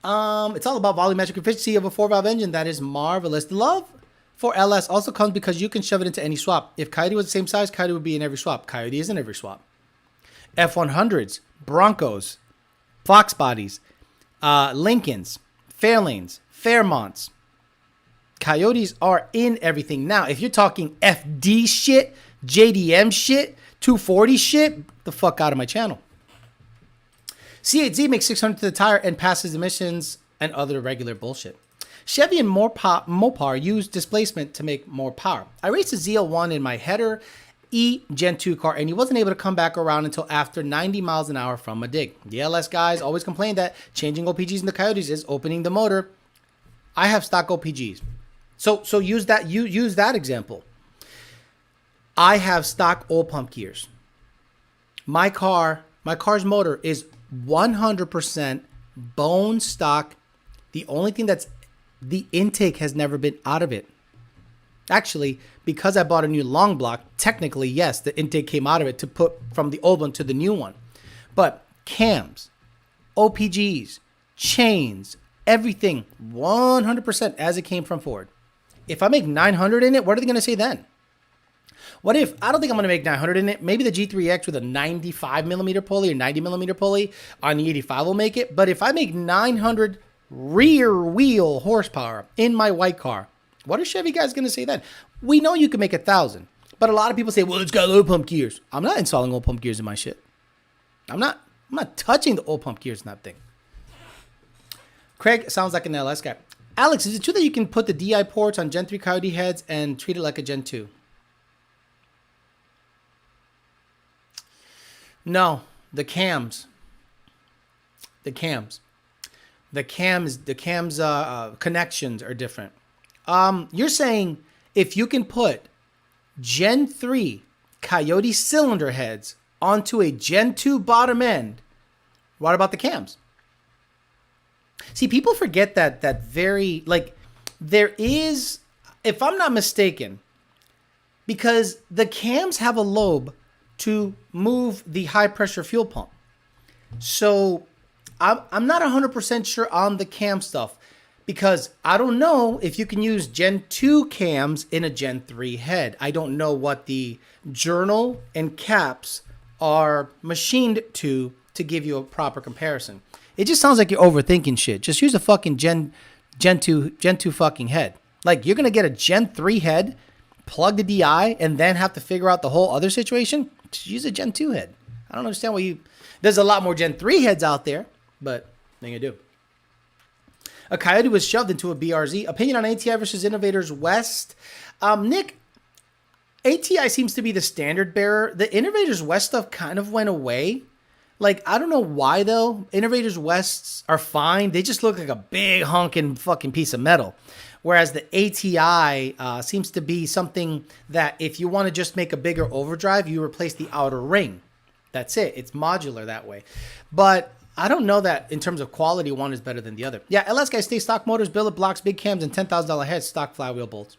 It's all about volumetric efficiency of a 4-valve engine. That is marvelous. The love for LS also comes because you can shove it into any swap. If Coyote was the same size, Coyote would be in every swap. Coyote is in every swap. F100s, Broncos, Fox bodies, Lincolns, Fairlanes, Fairmonts. Coyotes are in everything. Now, if you're talking FD shit, JDM shit, 240 shit, the fuck out of my channel. C8Z makes 600 to the tire and passes emissions and other regular bullshit. Chevy and Mopar use displacement to make more power. I raced a ZL1 in my header E Gen 2 car, and he wasn't able to come back around until after 90 miles an hour from a dig. The LS guys always complain that changing OPGs in the Coyotes is opening the motor. I have stock OPGs. So use that example. I have stock oil pump gears. My car's motor is 100% bone stock. The only thing that's the intake has never been out of it. Actually, because I bought a new long block, technically, yes, the intake came out of it to put from the old one to the new one. But cams, OPGs, chains, everything 100% as it came from Ford. If I make 900 in it, what are they going to say then? What if, I don't think I'm going to make 900 in it. Maybe the G3X with a 95 millimeter pulley or 90 millimeter pulley on the 85 will make it. But if I make 900 rear wheel horsepower in my white car, what are Chevy guys going to say then? We know you can make 1,000. But a lot of people say, well, it's got oil pump gears. I'm not installing oil pump gears in my shit. I'm not touching the oil pump gears in that thing. Craig sounds like an LS guy. Alex, is it true that you can put the DI ports on Gen 3 Coyote heads and treat it like a Gen 2? No, the cams connections are different. You're saying if you can put Gen 3 Coyote cylinder heads onto a Gen 2 bottom end, what about the cams? See, people forget that there is, if I'm not mistaken, because the cams have a lobe to move the high pressure fuel pump. So I'm not 100% sure on the cam stuff because I don't know if you can use Gen 2 cams in a Gen 3 head. I don't know what the journal and caps are machined to give you a proper comparison. It just sounds like you're overthinking shit. Just use a fucking Gen 2 fucking head. Like you're going to get a Gen 3 head, plug the DI, and then have to figure out the whole other situation? Just use a Gen 2 head. I don't understand why you... There's a lot more Gen 3 heads out there, but nothing to do. A Coyote was shoved into a BRZ. Opinion on ATI versus Innovators West. Nick, ATI seems to be the standard bearer. The Innovators West stuff kind of went away. Like, I don't know why, though. Innovators Wests are fine. They just look like a big honking fucking piece of metal. Whereas the ATI seems to be something that if you want to just make a bigger overdrive, you replace the outer ring. That's it. It's modular that way. But I don't know that in terms of quality, one is better than the other. Yeah, LS guys stay stock motors, billet blocks, big cams, and $10,000 heads, stock flywheel bolts.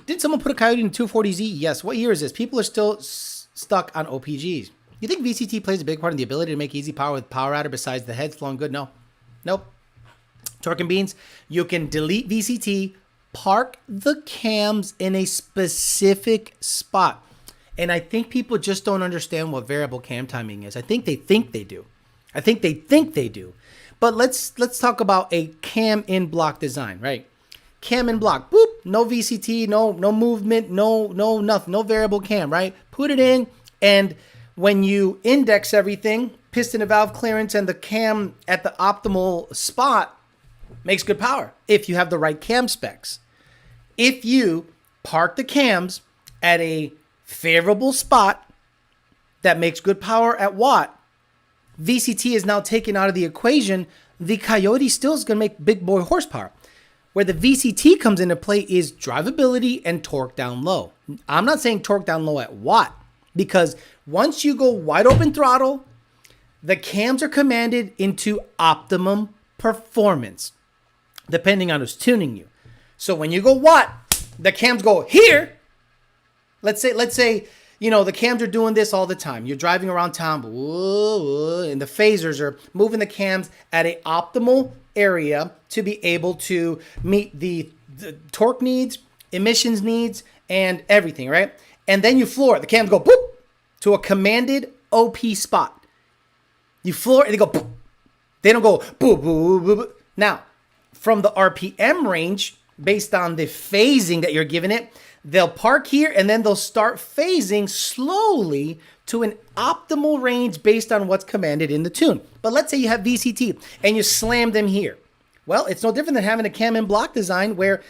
Did someone put a Coyote in 240Z? Yes. What year is this? People are still stuck on OPGs. You think VCT plays a big part in the ability to make easy power with power adder besides the heads flowing good? No. Nope. Torque and beans, you can delete VCT, park the cams in a specific spot. And I think people just don't understand what variable cam timing is. I think they do. But let's talk about a cam in block design, right? Cam in block, boop, no VCT, no movement, no nothing, no variable cam, right? Put it in, and when you index everything, piston and valve clearance and the cam at the optimal spot makes good power if you have the right cam specs. If you park the cams at a favorable spot that makes good power at watt, VCT is now taken out of the equation. The Coyote still is going to make big boy horsepower. Where the VCT comes into play is drivability and torque down low. I'm not saying torque down low at watt, because once you go wide open throttle, the cams are commanded into optimum performance, depending on who's tuning you. So when you go watt, the cams go here. Let's say you know, the cams are doing this all the time. You're driving around town, and the phasers are moving the cams at an optimal area to be able to meet the torque needs, emissions needs, and everything, right? And then you floor it. The cams go boop to a commanded OP spot. You floor it, and they go boop. They don't go boop, boop, boop, boop. Now, from the RPM range, based on the phasing that you're giving it, they'll park here and then they'll start phasing slowly to an optimal range based on what's commanded in the tune. But let's say you have VCT and you slam them here. Well, it's no different than having a cam and block design where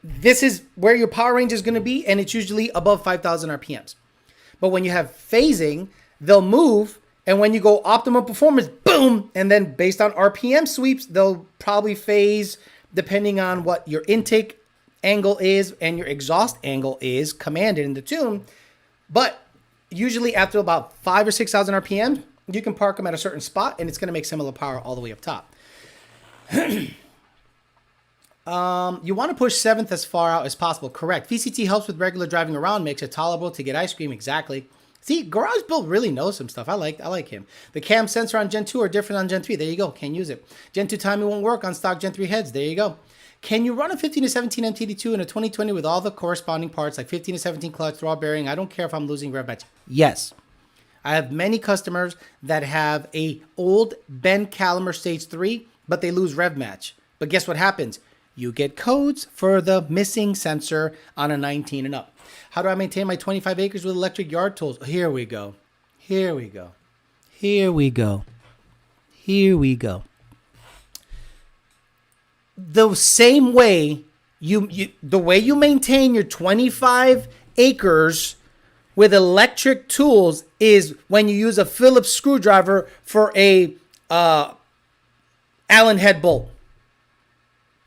this is where your power range is going to be, and it's usually above 5,000 RPMs. But when you have phasing, they'll move, and when you go optimal performance, boom, and then based on RPM sweeps, they'll probably phase depending on what your intake angle is and your exhaust angle is commanded in the tune. But usually after about 5,000 or 6,000 RPM, you can park them at a certain spot, and it's going to make similar power all the way up top. You want to push 7th as far out as possible. Correct. VCT helps with regular driving around, makes it tolerable to get ice cream. Exactly. See, Garage Build really knows some stuff. I like him. The cam sensor on Gen 2 are different on Gen 3. There you go. Can't use it. Gen 2 timing won't work on stock Gen 3 heads. There you go. Can you run a 15 to 17 MTD2 in a 2020 with all the corresponding parts like 15 to 17 clutch, throw bearing? I don't care if I'm losing rev match. Yes. I have many customers that have a old bend caliper stage 3, but they lose rev match. But guess what happens? You get codes for the missing sensor on a 19 and up. How do I maintain my 25 acres with electric yard tools? Here we go. Here we go. Here we go. Here we go. The same way the way you maintain your 25 acres with electric tools is when you use a Phillips screwdriver for a Allen head bolt.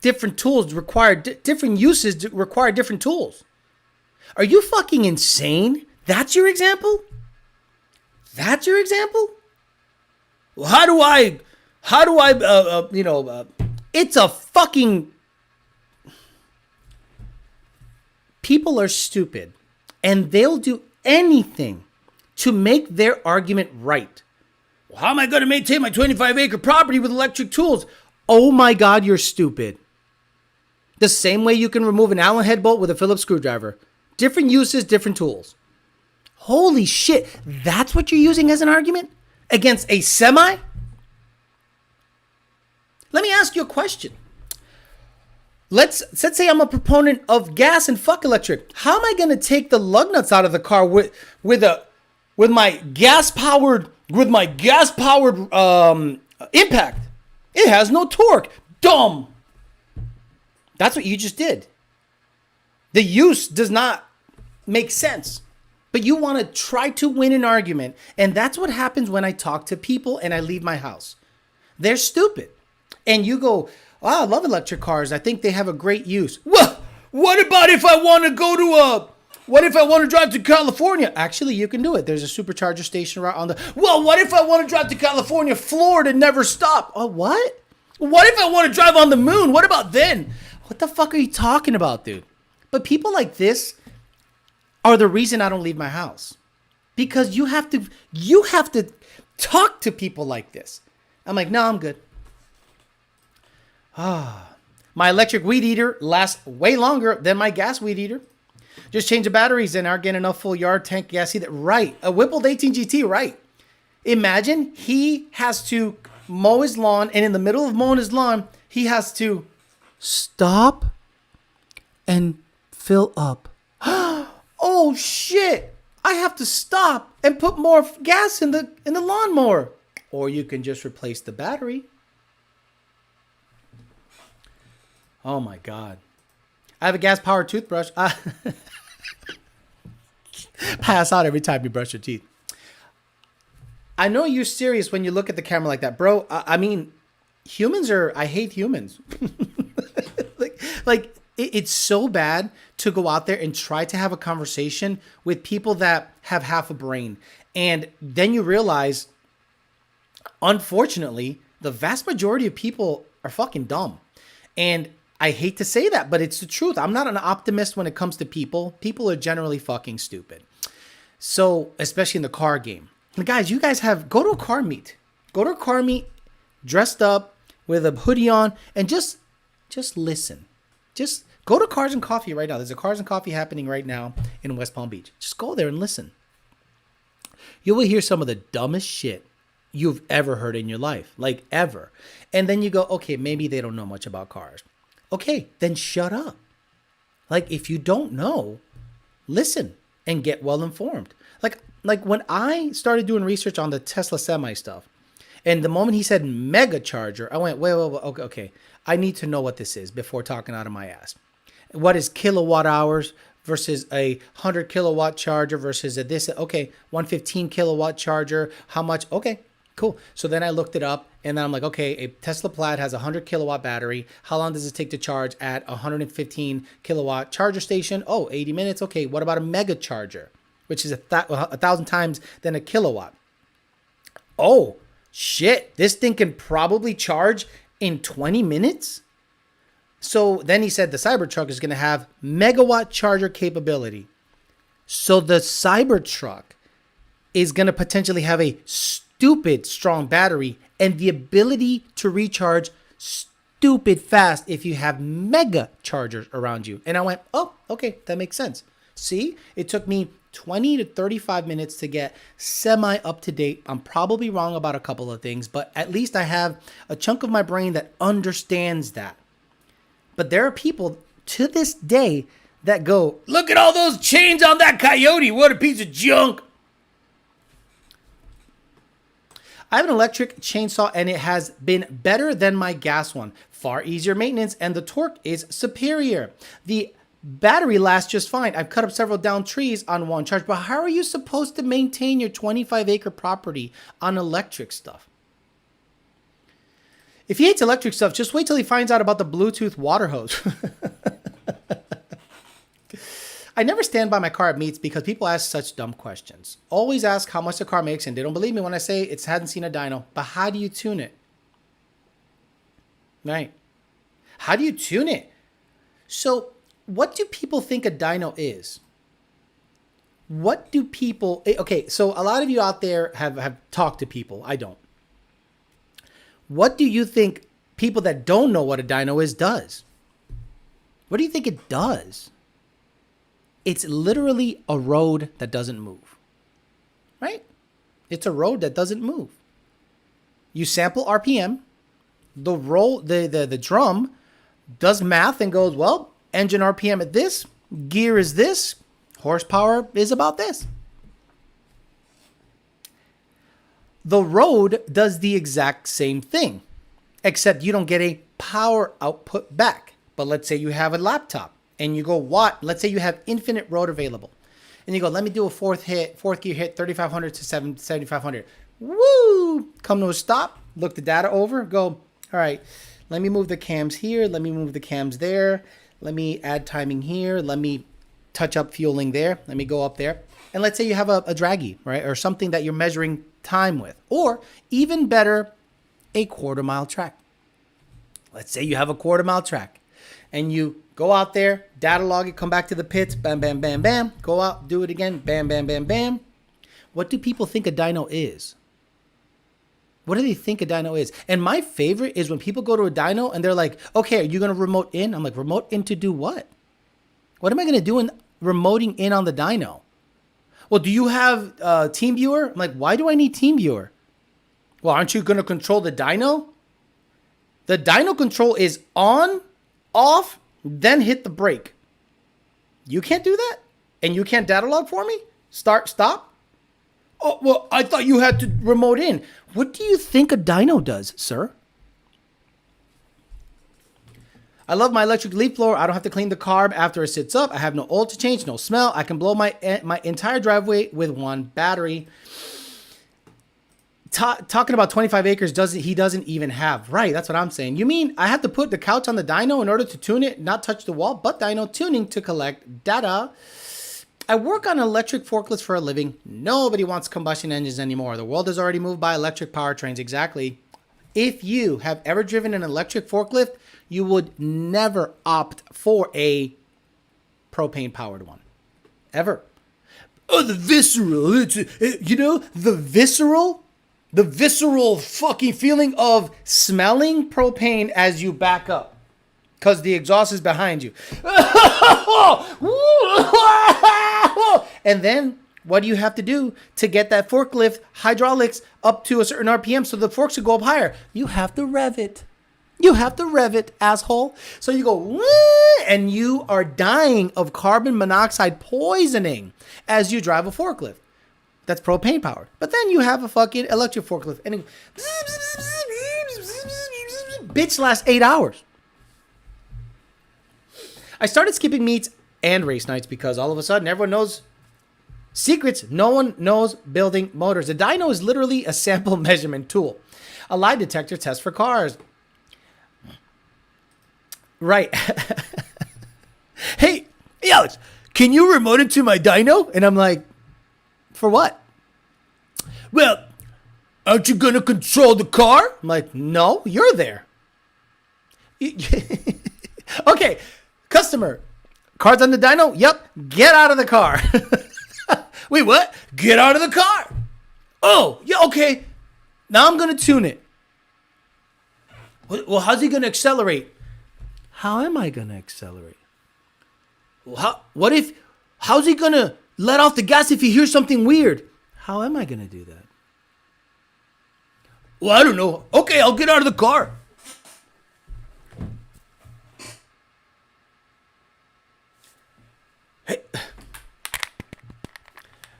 Different tools require different uses require different tools. Are you fucking insane? That's your example? That's your example? Well, how do I it's a fucking, people are stupid and they'll do anything to make their argument right. Well, how am I going to maintain my 25 acre property with electric tools? Oh my God, you're stupid. The same way you can remove an Allen head bolt with a Phillips screwdriver. Different uses, different tools. Holy shit. That's what you're using as an argument against a semi? Let me ask you a question. Let's say I'm a proponent of gas and fuck electric. How am I going to take the lug nuts out of the car with my gas powered impact? It has no torque. Dumb. That's what you just did. The use does not make sense. But you want to try to win an argument. And that's what happens when I talk to people and I leave my house. They're stupid. And you go, oh, I love electric cars. I think they have a great use. Well, what about if I want to drive to California? Actually, you can do it. There's a supercharger station right on the... Well, what if I want to drive to California, Florida, and never stop? Oh, what? What if I want to drive on the moon? What about then? What the fuck are you talking about, dude? But people like this are the reason I don't leave my house. Because you have to talk to people like this. I'm like, no, I'm good. My electric weed eater lasts way longer than my gas weed eater. Just change the batteries and aren't getting enough full yard tank gas either. Right. A Whippled 18 GT, right. Imagine he has to mow his lawn, and in the middle of mowing his lawn, he has to stop and fill up. Oh shit. I have to stop and put more gas in the lawnmower. Or you can just replace the battery. Oh my God. I have a gas-powered toothbrush. Pass out every time you brush your teeth. I know you're serious when you look at the camera like that, bro. I mean, I hate humans. It's so bad to go out there and try to have a conversation with people that have half a brain. And then you realize, unfortunately, the vast majority of people are fucking dumb. And I hate to say that, but it's the truth. I'm not an optimist when it comes to people. People are generally fucking stupid. So, especially in the car game. And guys, you guys go to a car meet. Go to a car meet dressed up with a hoodie on and just listen. Just go to Cars and Coffee right now. There's a Cars and Coffee happening right now in West Palm Beach. Just go there and listen. You will hear some of the dumbest shit you've ever heard in your life, like ever. And then you go, okay, maybe they don't know much about cars. Okay, then shut up. Like, if you don't know, listen and get well informed. Like when I started doing research on the Tesla semi stuff, and the moment he said mega charger, I went, wait, okay. I need to know what this is before talking out of my ass. What is kilowatt hours versus a 100 kilowatt charger versus a this? Okay, 115 kilowatt charger. How much? Okay, cool. So then I looked it up, and then I'm like, okay, a Tesla Plaid has a 100 kilowatt battery. How long does it take to charge at a 115 kilowatt charger station? Oh, 80 minutes. Okay, what about a mega charger, which is 1,000 times than a kilowatt? Oh, shit, this thing can probably charge in 20 minutes? So then he said the Cybertruck is going to have megawatt charger capability. So the Cybertruck is going to potentially have a stupid strong battery and the ability to recharge stupid fast if you have mega chargers around you. And I went, oh, okay, that makes sense. See, it took me 20 to 35 minutes to get semi up to date. I'm probably wrong about a couple of things, but at least I have a chunk of my brain that understands that. But there are people to this day that go, look at all those chains on that Coyote. What a piece of junk. I have an electric chainsaw and it has been better than my gas one. Far easier maintenance and the torque is superior. The battery lasts just fine. I've cut up several downed trees on one charge, but how are you supposed to maintain your 25-acre property on electric stuff? If he hates electric stuff, just wait till he finds out about the Bluetooth water hose. I never stand by my car at meets because people ask such dumb questions. Always ask how much the car makes, and they don't believe me when I say it hasn't seen a dyno. But how do you tune it? Right. How do you tune it? So what do people think a dyno is? What do people... Okay, so a lot of you out there have talked to people. I don't. What do you think people that don't know what a dyno is does? What do you think it does? It's literally a road that doesn't move. Right? It's a road that doesn't move. You sample RPM. The drum does math and goes, well, engine RPM at this, gear is this, horsepower is about this. The road does the exact same thing, except you don't get a power output back. But let's say you have a laptop and you go, what? Let's say you have infinite road available. And you go, let me do a fourth gear hit, 3,500 to 7,500. Woo! Come to a stop, look the data over, go, all right, let me move the cams here, let me move the cams there, let me add timing here, let me touch up fueling there, let me go up there. And let's say you have a draggy, right? Or something that you're measuring time with. Or even better, a quarter-mile track. Let's say you have a quarter-mile track and you go out there, data log it, come back to the pits, bam, bam, bam, bam, go out, do it again, bam, bam, bam, bam. What do people think a dyno is? What do they think a dyno is? And my favorite is when people go to a dyno and they're like, okay, are you going to remote in? I'm like, remote in to do what? What am I going to do in remoting in on the dyno? Well, do you have TeamViewer? I'm like, why do I need TeamViewer? Well, aren't you going to control the dyno? The dyno control is on, off, then hit the brake. You can't do that? And you can't data log for me? Start, stop? Oh, well, I thought you had to remote in. What do you think a dyno does, sir? I love my electric leaf blower. I don't have to clean the carb after it sits up. I have no oil to change, no smell. I can blow my entire driveway with one battery. Talking about 25 acres, he doesn't even have. Right, that's what I'm saying. You mean I have to put the couch on the dyno in order to tune it, not touch the wall, but dyno tuning to collect data. I work on electric forklifts for a living. Nobody wants combustion engines anymore. The world has already moved by electric powertrains. Exactly. If you have ever driven an electric forklift, you would never opt for a propane-powered one. Ever. Oh, the visceral. The visceral fucking feeling of smelling propane as you back up. Because the exhaust is behind you. And then what do you have to do to get that forklift hydraulics up to a certain RPM so the forks should go up higher? You have to rev it. You have to rev it, asshole. So you go, and you are dying of carbon monoxide poisoning as you drive a forklift. That's propane powered. But then you have a fucking electric forklift. And it, bitch lasts 8 hours. I started skipping meets and race nights because all of a sudden everyone knows secrets. No one knows building motors. A dyno is literally a sample measurement tool. A lie detector test for cars. Right. Hey, Alex, can you remote into my dyno? And I'm like, for what? Well, aren't you going to control the car? I'm like, no, you're there. Okay, customer, car's on the dyno? Yep, get out of the car. Wait, what? Get out of the car. Oh, yeah, okay. Now I'm going to tune it. Well, how's he going to accelerate? How am I going to accelerate? Well, how's he going to let off the gas if he hears something weird? How am I going to do that? Well, I don't know. Okay, I'll get out of the car.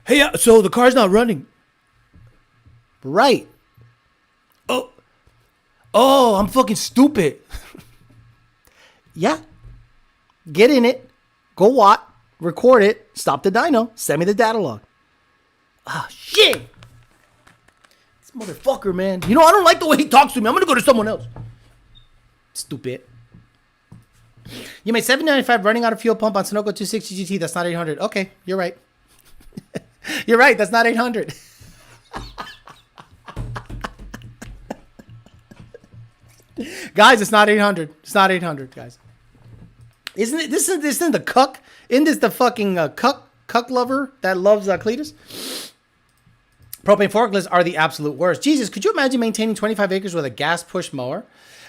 Hey, so the car's not running. Right. Oh, I'm fucking stupid. Yeah. Get in it. Go watt. Record it. Stop the dyno. Send me the data log. Ah, shit. This motherfucker, man. You know, I don't like the way he talks to me. I'm going to go to someone else. Stupid. You made $7.95 running out of fuel pump on Sunoco 260 GT. That's not 800. Okay, you're right. You're right. That's not 800. Guys, it's not 800. It's not 800, guys. Isn't it? This isn't the cuck. Isn't this the fucking cuck lover that loves Cletus? Propane forklifts are the absolute worst. Jesus, could you imagine maintaining 25 acres with a gas push mower?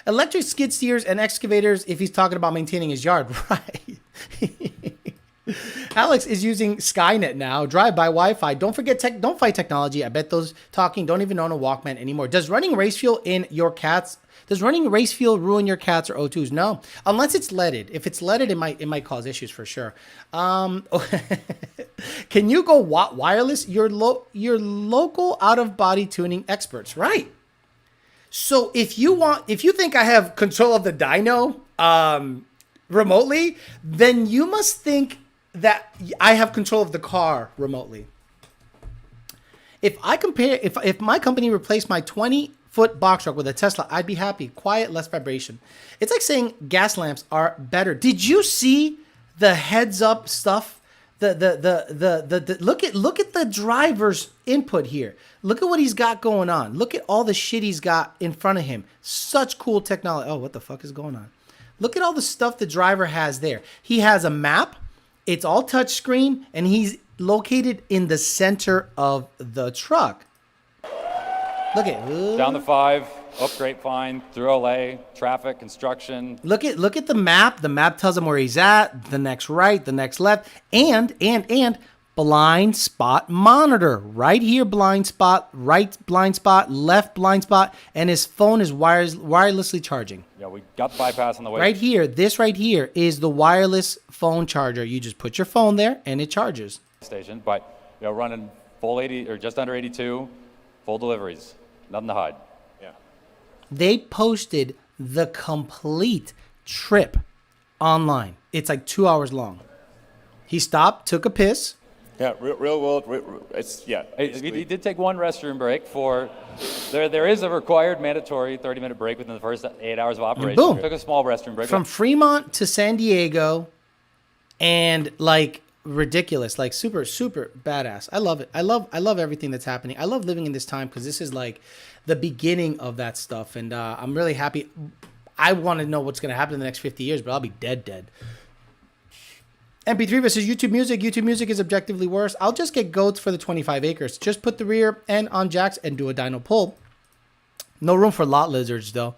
Electric skid steers and excavators if he's talking about maintaining his yard. Right. Alex is using Skynet now. Drive-by Wi-Fi. Don't forget don't fight technology. I bet those talking don't even own a Walkman anymore. Does running race fuel in your cats? Does running race fuel ruin your cats or O2s? No, unless it's leaded. If it's leaded, it might cause issues for sure. Can you go wireless? Your local out-of-body tuning experts, right? So if you think I have control of the dyno remotely, then you must think that I have control of the car remotely. If my company replaced my 20-foot box truck with a Tesla, I'd be happy. Quiet, less vibration. It's like saying gas lamps are better. Did you see the heads-up stuff? Look at the driver's input here. Look at what he's got going on. Look at all the shit he's got in front of him. Such cool technology. Oh, what the fuck is going on? Look at all the stuff the driver has there. He has a map. It's all touchscreen, and he's located in the center of the truck. Look at down the 5, up Grapevine, through LA, traffic, construction. Look at the map. The map tells him where he's at. The next right, the next left, and blind spot monitor. Right here, blind spot. Right blind spot. Left blind spot. And his phone is wirelessly charging. Yeah, we got the bypass on the way. Right here, this right here is the wireless phone charger. You just put your phone there and it charges. Station, but running full 80 or just under 82, full deliveries, nothing to hide. Yeah. They posted the complete trip online. It's like 2 hours long. He stopped, took a piss. Yeah, real world. It's He did take one restroom break for. There is a required mandatory 30-minute break within the first 8 hours of operation. Boom. Took a small restroom break. From Fremont to San Diego, and like ridiculous, like super badass. I love it. I love everything that's happening. I love living in this time because this is like the beginning of that stuff, and I'm really happy. I want to know what's going to happen in the next 50 years, but I'll be dead. MP3 versus YouTube Music. YouTube Music is objectively worse. I'll just get goats for the 25 acres. Just put the rear end on jacks and do a dyno pull. No room for lot lizards, though.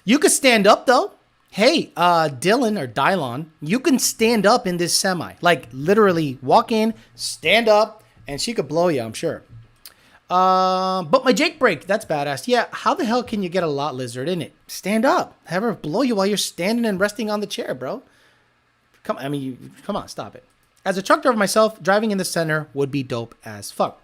You could stand up, though. Hey, Dylan or Dylon, you can stand up in this semi. Like, literally walk in, stand up, and she could blow you, I'm sure. But my Jake brake, that's badass. Yeah, how the hell can you get a lot lizard in it? Stand up. Have her blow you while you're standing and resting on the chair, bro. Come on, stop it. As a truck driver myself, driving in the center would be dope as fuck.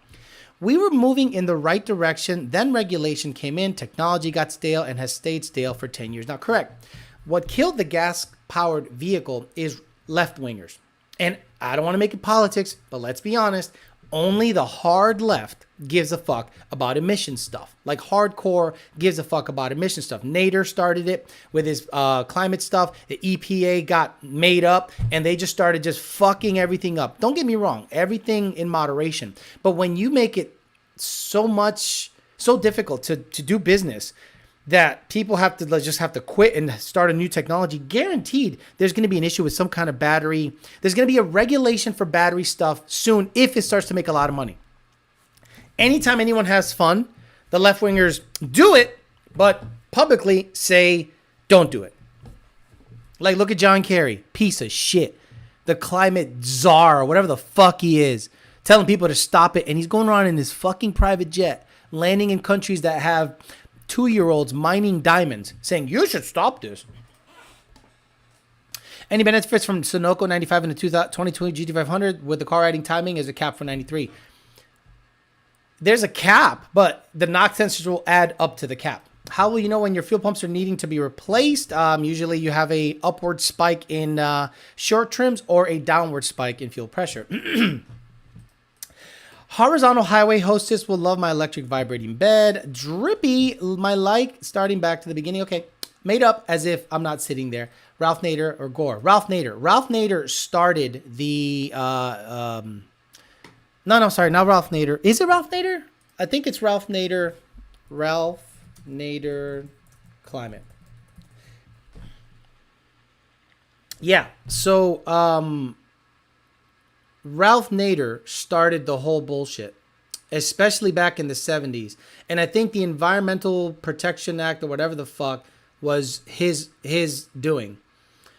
We were moving in the right direction, then regulation came in, technology got stale and has stayed stale for 10 years. Now, correct. What killed the gas-powered vehicle is left-wingers. And I don't want to make it politics, but let's be honest, only the hard left gives a fuck about emission stuff. Like hardcore gives a fuck about emission stuff. Nader started it with his climate stuff. The EPA got made up and they just started just fucking everything up. Don't get me wrong, everything in moderation. But when you make it so difficult to do business that people have to just have to quit and start a new technology, guaranteed there's going to be an issue with some kind of battery. There's going to be a regulation for battery stuff soon if it starts to make a lot of money. Anytime anyone has fun, the left-wingers do it, but publicly say, don't do it. Like, look at John Kerry, piece of shit. The climate czar, or whatever the fuck he is, telling people to stop it, and he's going around in his fucking private jet, landing in countries that have 2-year-olds mining diamonds, saying, you should stop this. Any benefits from Sunoco 95 and the 2020 GT500 with the car riding timing is a cap for 93. There's a cap, but the knock sensors will add up to the cap. How will you know when your fuel pumps are needing to be replaced? Usually you have a upward spike in short trims or a downward spike in fuel pressure. Horizontal highway hostess will love my electric vibrating bed. Drippy, my like, starting back to the beginning. Okay, made up as if I'm not sitting there. Ralph Nader or Gore. Ralph Nader. Ralph Nader started the... No, sorry, not Ralph Nader. Is it Ralph Nader? I think it's Ralph Nader. Ralph Nader Climate. Yeah, so Ralph Nader started the whole bullshit, especially back in the 70s. And I think the Environmental Protection Act or whatever the fuck was his doing.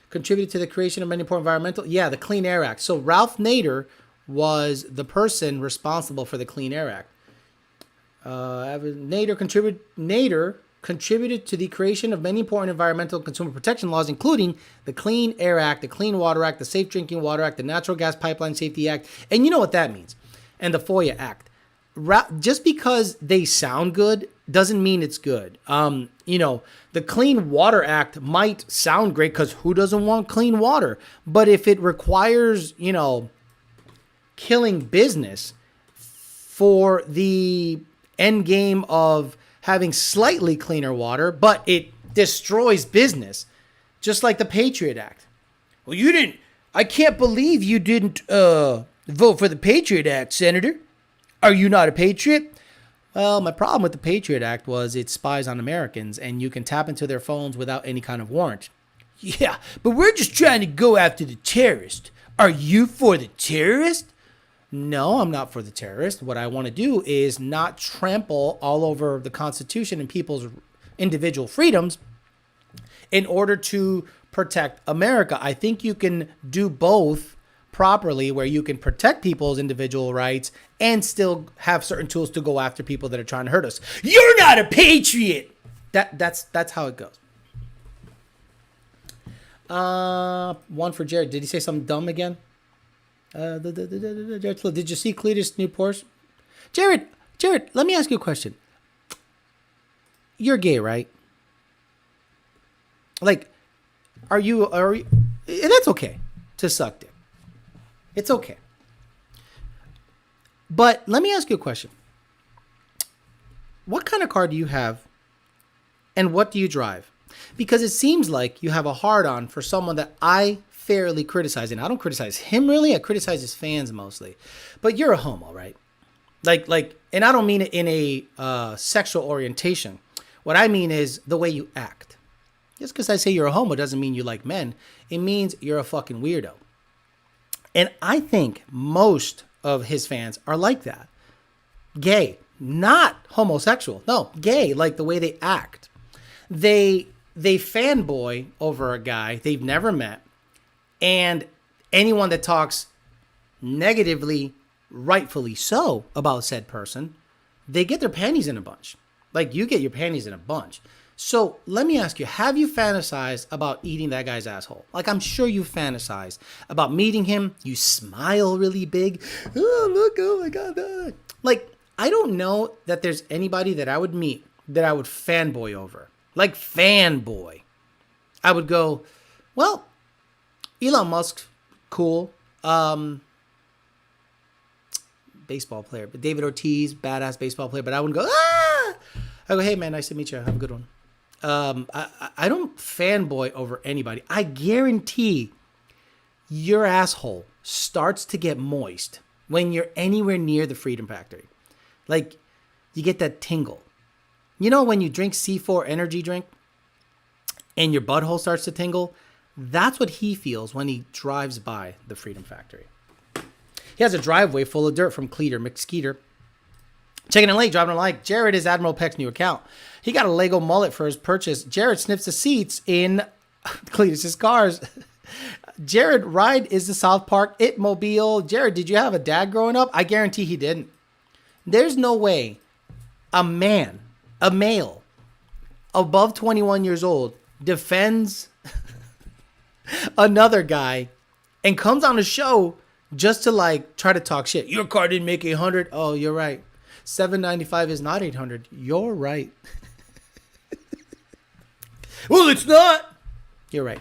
Contributed to the creation of many important environmental... Yeah, the Clean Air Act. So Ralph Nader was the person responsible for the Clean Air Act. Nader contributed to the creation of many important environmental and consumer protection laws, including the Clean Air Act, the Clean Water Act, the Safe Drinking Water Act, the Natural Gas Pipeline Safety Act, and you know what that means, and the FOIA Act. Just because they sound good doesn't mean it's good. The Clean Water Act might sound great because who doesn't want clean water? But if it requires, killing business for the end game of having slightly cleaner water, but it destroys business, just like the Patriot Act. Well, I can't believe you didn't vote for the Patriot Act, Senator. Are you not a patriot? Well, my problem with the Patriot Act was it spies on Americans and you can tap into their phones without any kind of warrant. Yeah, but we're just trying to go after the terrorist. Are you for the terrorist? No, I'm not for the terrorist. What I want to do is not trample all over the Constitution and people's individual freedoms in order to protect America. I think you can do both properly, where you can protect people's individual rights and still have certain tools to go after people that are trying to hurt us. You're not a patriot. That's how it goes. One for Jared. Did he say something dumb again? Did you see Cletus' new Porsche? Jared, let me ask you a question. You're gay, right? Like, are you? That's okay to suck dick. It's okay. But let me ask you a question. What kind of car do you have, and what do you drive? Because it seems like you have a hard-on for someone that I fairly criticize, and I don't criticize him really. I criticize his fans mostly. But you're a homo, right? Like, and I don't mean it in a sexual orientation. What I mean is the way you act. Just because I say you're a homo doesn't mean you like men. It means you're a fucking weirdo. And I think most of his fans are like that. Gay, not homosexual. No, gay, like the way they act. They fanboy over a guy they've never met, and anyone that talks negatively, rightfully so, about said person, they get their panties in a bunch. Like you get your panties in a bunch. So let me ask you, have you fantasized about eating that guy's asshole? Like I'm sure you fantasized about meeting him. You smile really big. Oh, look, oh my God. Like, I don't know that there's anybody that I would meet that I would fanboy over. Like fanboy. I would go, well, Elon Musk, cool. Baseball player. But David Ortiz, badass baseball player. But I wouldn't go, ah! I go, hey man, nice to meet you. Have a good one. I don't fanboy over anybody. I guarantee your asshole starts to get moist when you're anywhere near the Freedom Factory. Like, you get that tingle. You know when you drink C4 energy drink and your butthole starts to tingle? That's what he feels when he drives by the Freedom Factory. He has a driveway full of dirt from Cleater McSkeeter. Checking in late, dropping a like. Jared is Admiral Peck's new account. He got a Lego mullet for his purchase. Jared sniffs the seats in Cletus's cars. Jared ride is the South Park It-mobile. Jared, did you have a dad growing up? I guarantee he didn't. There's no way a male, above 21 years old, defends another guy and comes on a show just to like try to talk shit. Your car didn't make 800. Oh, you're right. 795 is not 800. You're right. Well, it's not. You're right.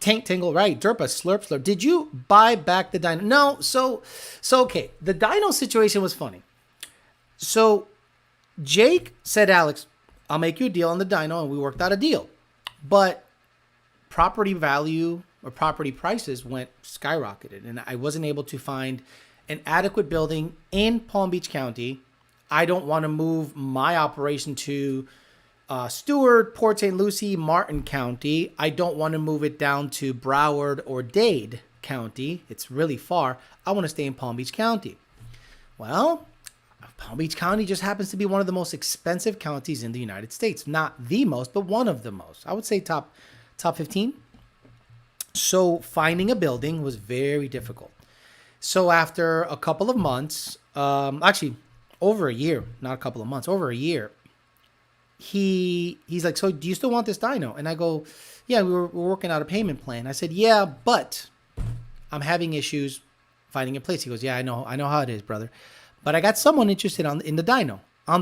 Tank Tingle, right. Derpa, Slurp. Did you buy back the dino? No. So okay. The dino situation was funny. So Jake said, Alex, I'll make you a deal on the dino, and we worked out a deal. But property value or property prices went skyrocketed, and I wasn't able to find an adequate building in Palm Beach County. I don't want to move my operation to Stewart, Port St. Lucie, Martin County. I don't want to move it down to Broward or Dade County. It's really far. I want to stay in Palm Beach County. Well, Palm Beach County just happens to be one of the most expensive counties in the United States. Not the most, but one of the most. I would say top 15. So finding a building was very difficult. So after a couple of months, actually over a year, not a couple of months, over a year, he's like, so do you still want this dino? And I go, yeah, we're working out a payment plan. I said, yeah, but I'm having issues finding a place. He goes, yeah, I know how it is, brother. But I got someone interested on the dino. I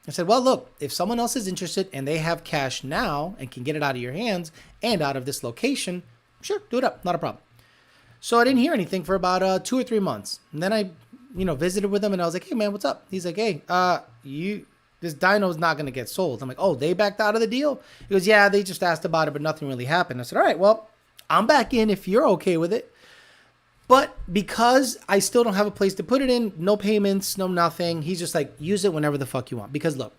said, well, look, if someone else is interested and they have cash now and can get it out of your hands and out of this location, sure, do it up. Not a problem. So I didn't hear anything for about 2 or 3 months. And then I, visited with him and I was like, hey man, what's up? He's like, hey, this dino's not going to get sold. I'm like, oh, they backed out of the deal? He goes, yeah, they just asked about it, but nothing really happened. I said, all right, well, I'm back in if you're okay with it. But because I still don't have a place to put it in, no payments, no nothing, he's just like, use it whenever the fuck you want. Because look,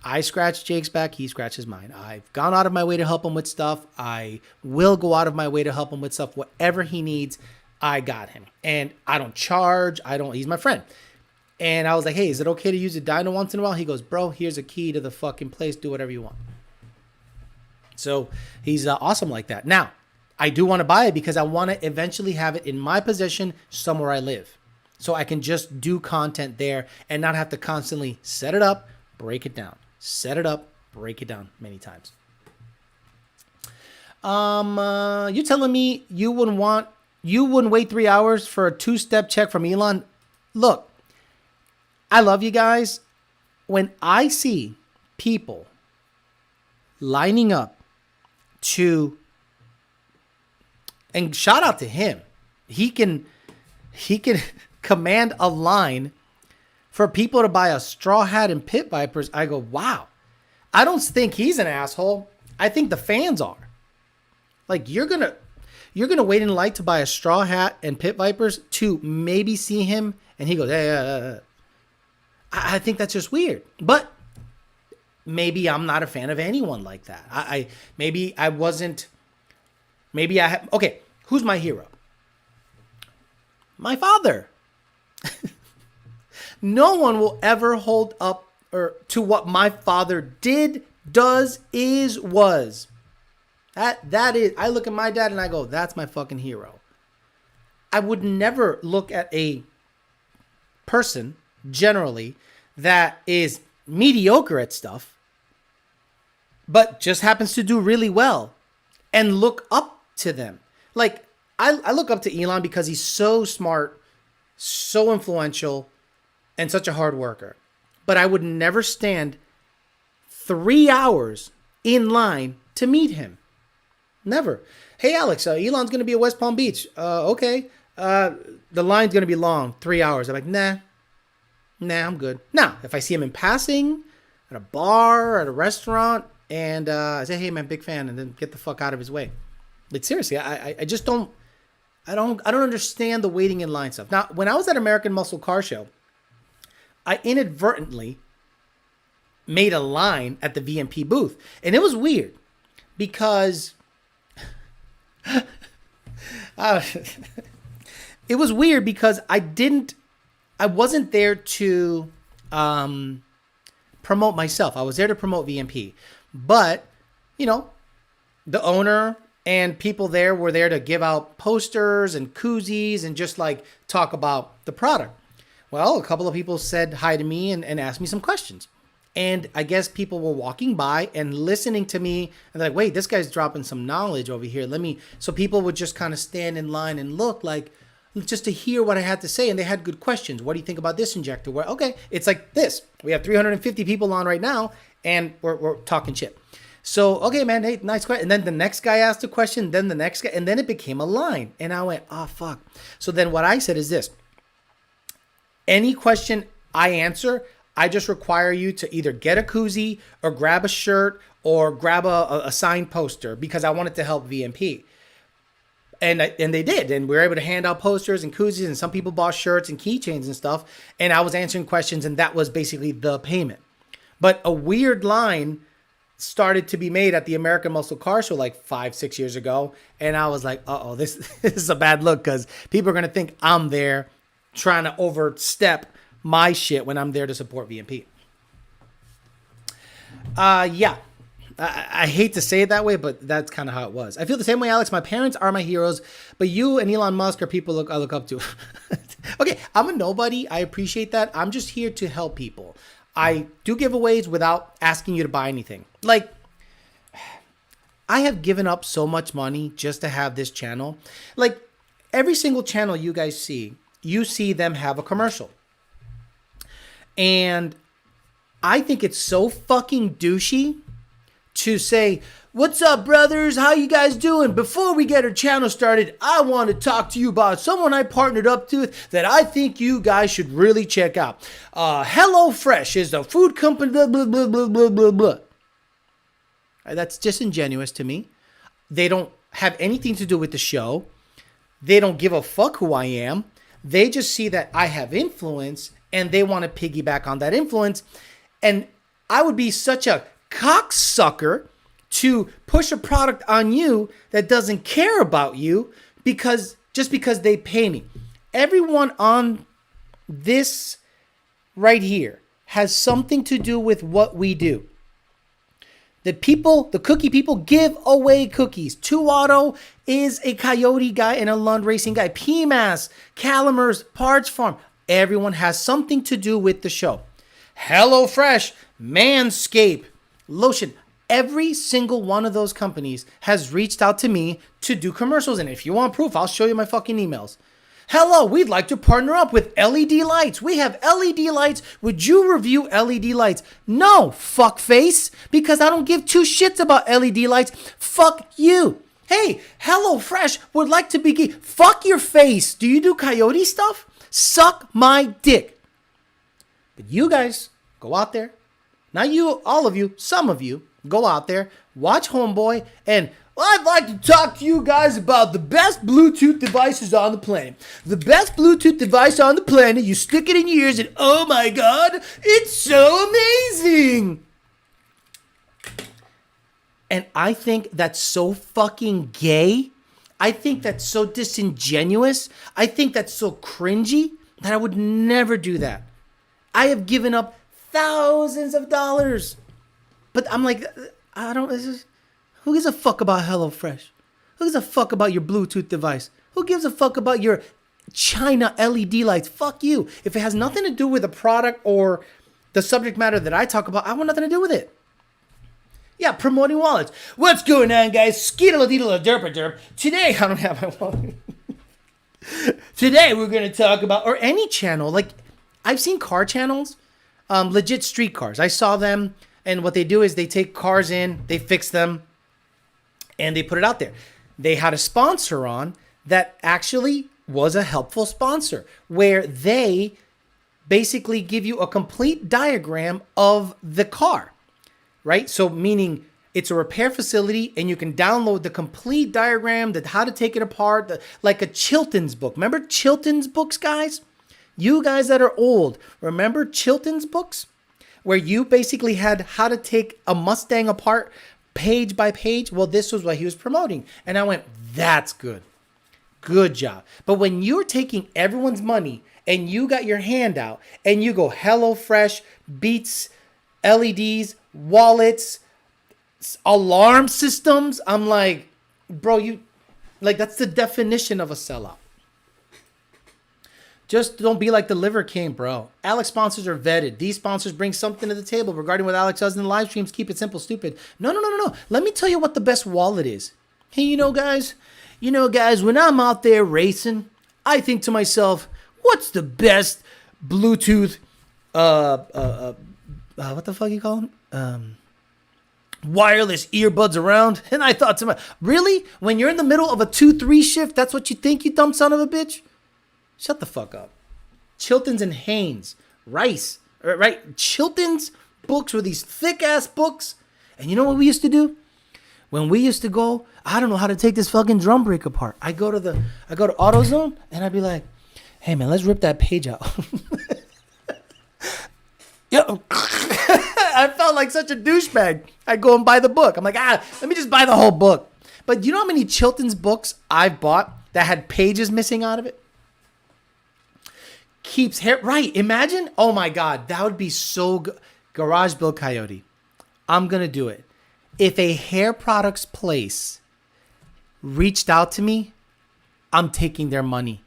I scratch Jake's back, he scratches mine. I've gone out of my way to help him with stuff. I will go out of my way to help him with stuff. Whatever he needs, I got him. And I don't charge. He's my friend. And I was like, hey, is it okay to use a dino once in a while? He goes, bro, here's a key to the fucking place. Do whatever you want. So he's awesome like that. Now, I do want to buy it because I want to eventually have it in my possession somewhere I live. So I can just do content there and not have to constantly set it up, break it down. Set it up, break it down many times. You telling me you wouldn't wait 3 hours for a 2-step check from Elon? Look, I love you guys. When I see people lining up to, and shout out to him, he can command a line for people to buy a straw hat and pit vipers. I go, wow. I don't think he's an asshole. I think the fans are. Like, you're gonna wait in line to buy a straw hat and pit vipers to maybe see him, and he goes, hey. I think that's just weird. But maybe I'm not a fan of anyone like that. Maybe I wasn't Maybe I have, okay, who's my hero? My father. No one will ever hold up or to what my father did, does, is, was. That is, I look at my dad and I go, that's my fucking hero. I would never look at a person generally that is mediocre at stuff, but just happens to do really well and look up to them. Like, I look up to Elon because he's so smart, so influential, and such a hard worker. But I would never stand 3 hours in line to meet him. Never. Hey, Alex, Elon's going to be at West Palm Beach. Okay. The line's going to be long, 3 hours. I'm like, nah, I'm good. Now, if I see him in passing at a bar, at a restaurant, and I say, hey, man, big fan, and then get the fuck out of his way. Like, seriously, I just don't, I don't understand the waiting in line stuff. Now, when I was at American Muscle Car Show, I inadvertently made a line at the VMP booth. And it was weird because it was weird because I wasn't there to promote myself. I was there to promote VMP. But, you know, the owner and people there were there to give out posters and koozies and just like talk about the product. Well, a couple of people said hi to me and asked me some questions. And I guess people were walking by and listening to me and they're like, wait, this guy's dropping some knowledge over here. So people would just kind of stand in line and look like, just to hear what I had to say. And they had good questions. What do you think about this injector? Well, okay, it's like this. We have 350 people on right now and we're talking shit. So, okay, man, hey, nice question. And then the next guy asked a question, then the next guy, and then it became a line. And I went, oh, fuck. So then what I said is this. Any question I answer, I just require you to either get a koozie or grab a shirt or grab a signed poster because I wanted to help VMP. And they did. And we were able to hand out posters and koozies, and some people bought shirts and keychains and stuff. And I was answering questions, and that was basically the payment. But a weird line started to be made at the American Muscle Car Show like 5-6 years ago. And I was like, uh-oh, this is a bad look because people are going to think I'm there trying to overstep my shit when I'm there to support VMP. Yeah. I hate to say it that way, but that's kind of how it was. I feel the same way, Alex. My parents are my heroes, but you and Elon Musk are people I look up to. Okay, I'm a nobody. I appreciate that. I'm just here to help people. I do giveaways without asking you to buy anything. Like, I have given up so much money just to have this channel. Like, every single channel you guys see, you see them have a commercial. And I think it's so fucking douchey to say, what's up, brothers? How you guys doing? Before we get our channel started, I want to talk to you about someone I partnered up to that I think you guys should really check out. HelloFresh is the food company, blah, blah, blah, blah, blah, blah, blah. That's disingenuous to me. They don't have anything to do with the show. They don't give a fuck who I am. They just see that I have influence and they want to piggyback on that influence. And I would be such a cocksucker to push a product on you that doesn't care about you just because they pay me. Everyone on this right here has something to do with what we do. The cookie people give away cookies. 2Auto is a Coyote guy and a Lund Racing guy. PMAS, Calamers, Parts Farm. Everyone has something to do with the show. HelloFresh, Manscaped, Lotion. Every single one of those companies has reached out to me to do commercials. And if you want proof, I'll show you my fucking emails. Hello, we'd like to partner up with LED lights. We have LED lights. Would you review LED lights? No, fuckface, because I don't give two shits about LED lights. Fuck you. Hey, HelloFresh would like to be... Fuck your face. Do you do Coyote stuff? Suck my dick. But you guys, go out there. Not you, all of you, some of you, go out there, watch Homeboy, and I'd like to talk to you guys about the best Bluetooth devices on the planet. The best Bluetooth device on the planet, you stick it in your ears and oh my God, it's so amazing. And I think that's so fucking gay I think that's so disingenuous. I think that's so cringy that I would never do that. I have given up thousands of dollars. But I'm like, who gives a fuck about HelloFresh? Who gives a fuck about your Bluetooth device? Who gives a fuck about your China LED lights? Fuck you. If it has nothing to do with the product or the subject matter that I talk about, I want nothing to do with it. Yeah, promoting wallets. What's going on, guys? Skeedle-a-deedle-a-derp-a-derp. Today, I don't have my wallet. Today, we're going to talk about, or any channel. Like, I've seen car channels, legit street cars. I saw them, and what they do is they take cars in, they fix them, and they put it out there. They had a sponsor on that actually was a helpful sponsor, where they basically give you a complete diagram of the car, right? So meaning it's a repair facility and you can download the complete diagram, that how to take it apart, like a Chilton's book. Remember Chilton's books, guys? You guys that are old, remember Chilton's books? Where you basically had how to take a Mustang apart page by page. Well, this was what he was promoting. And I went, that's good. Good job. But when you're taking everyone's money and you got your hand out and you go HelloFresh, Beats, LEDs, wallets, alarm systems, I'm like, bro, that's the definition of a sellout. Just don't be like the Liver King, bro. Alex sponsors are vetted. These sponsors bring something to the table regarding what Alex does in the live streams. Keep it simple, stupid. No. Let me tell you what the best wallet is. Hey, you know, guys, when I'm out there racing, I think to myself, what's the best Bluetooth, what the fuck you call them? Wireless earbuds around? And I thought to myself, really? When you're in the middle of a 2-3 shift, that's what you think, you dumb son of a bitch? Shut the fuck up. Chilton's and Haynes, Rice, right? Chilton's books were these thick ass books. And you know what we used to do? When we used to go, I don't know how to take this fucking drum brake apart. I go to AutoZone and I'd be like, hey man, let's rip that page out. Yeah. I felt like such a douchebag. I'd go and buy the book. I'm like, let me just buy the whole book. But you know how many Chilton's books I've bought that had pages missing out of it? Keeps hair right. Imagine, oh my God, that would be so good. Garage Bill Coyote. I'm gonna do it. If a hair products place reached out to me, I'm taking their money.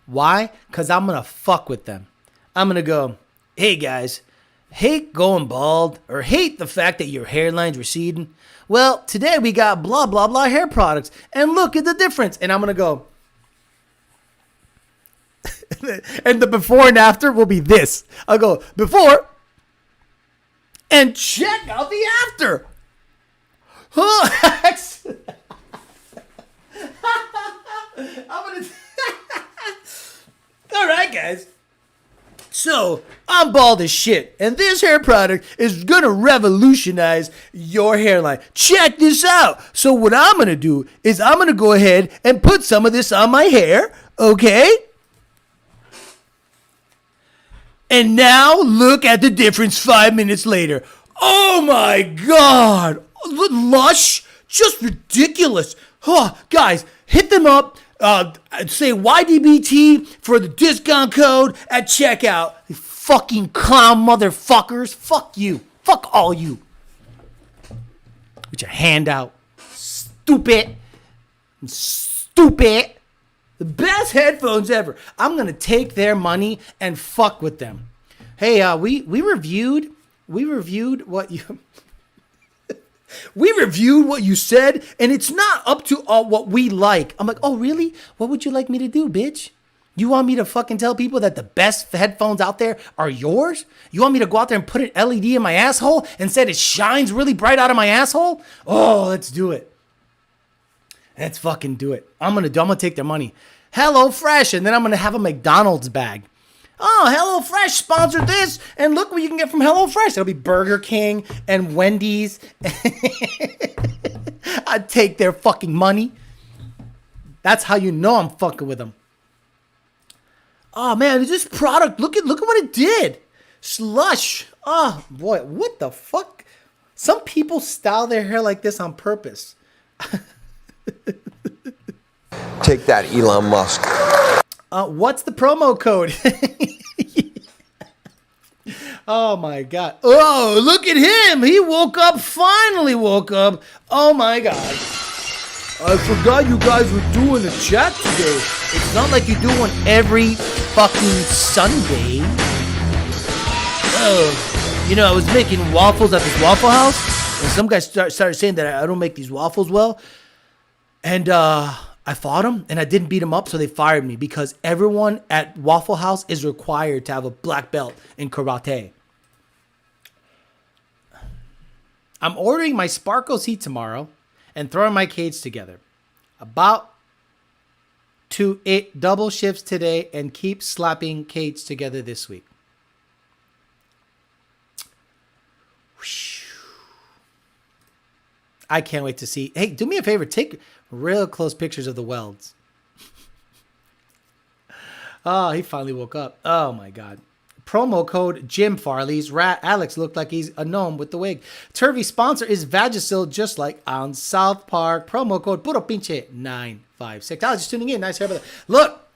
Why? Because I'm gonna fuck with them. I'm gonna go, hey guys, hate going bald or hate the fact that your hairline's receding. Well, today we got blah blah blah hair products, and look at the difference. And I'm gonna go. And the before and after will be this. I'll go before and check out the after. I'm gonna. All right, guys. So I'm bald as shit, and this hair product is gonna revolutionize your hairline. Check this out. So what I'm gonna do is I'm gonna go ahead and put some of this on my hair, okay? And now look at the difference 5 minutes later. Oh my God. Lush. Just ridiculous. Guys, hit them up. Say YDBT for the discount code at checkout. You fucking clown motherfuckers. Fuck you. Fuck all you. With your hand out. Stupid. Stupid. The best headphones ever. I'm going to take their money and fuck with them. Hey, we reviewed what you we reviewed what you said, and it's not up to what we like. I'm like, oh, really? What would you like me to do, bitch? You want me to fucking tell people that the best headphones out there are yours? You want me to go out there and put an LED in my asshole and say it shines really bright out of my asshole? Oh, let's do it. Let's fucking do it. I'm gonna take their money. HelloFresh, and then I'm gonna have a McDonald's bag. Oh, HelloFresh sponsored this, and look what you can get from HelloFresh. It'll be Burger King and Wendy's. I'd take their fucking money. That's how you know I'm fucking with them. Oh man, this product, look at what it did. Slush. Oh boy, what the fuck? Some people style their hair like this on purpose. Take that, Elon Musk. What's the promo code? Oh my God. Oh, look at him. He woke up, finally woke up. Oh my God. I forgot you guys were doing a chat today. It's not like you do one every fucking Sunday. Oh, you know, I was making waffles at this Waffle House, and some guys started saying that I don't make these waffles well. And I fought him, and I didn't beat him up, so they fired me because everyone at Waffle House is required to have a black belt in karate. I'm ordering my Sparkle seat tomorrow and throwing my cage together. About to 8 double shifts today and keep slapping cage together this week. I can't wait to see. Hey, do me a favor. Take real close pictures of the welds. Oh, he finally woke up. Oh, my God. Promo code Jim Farley's Rat Alex looked like he's a gnome with the wig. Turvy sponsor is Vagisil, just like on South Park. Promo code Puro Pinche 956. I was just tuning in. Nice hair, brother. Look,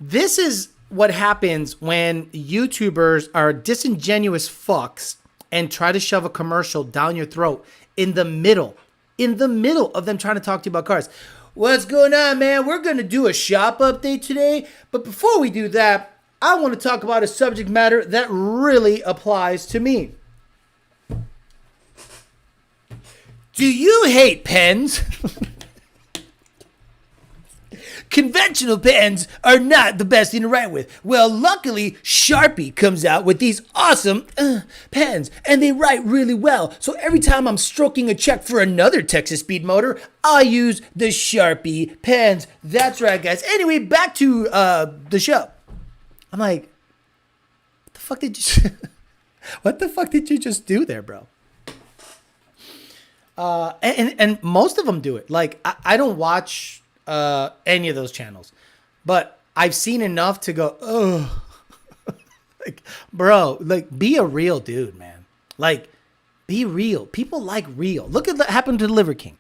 this is what happens when YouTubers are disingenuous fucks and try to shove a commercial down your throat in the middle of them trying to talk to you about cars. What's going on, man? We're going to do a shop update today. But before we do that, I want to talk about a subject matter that really applies to me. Do you hate pens? Conventional pens are not the best thing to write with. Well, luckily, Sharpie comes out with these awesome pens, and they write really well. So every time I'm stroking a check for another Texas Speed motor, I use the Sharpie pens. That's right, guys. Anyway, back to the show. I'm like, what the fuck did you just do there, bro? And most of them do it. Like, I don't watch any of those channels, but I've seen enough to go, oh, like, bro, like, be a real dude, man. Like, be real. People like real. Look at what happened to Liver King.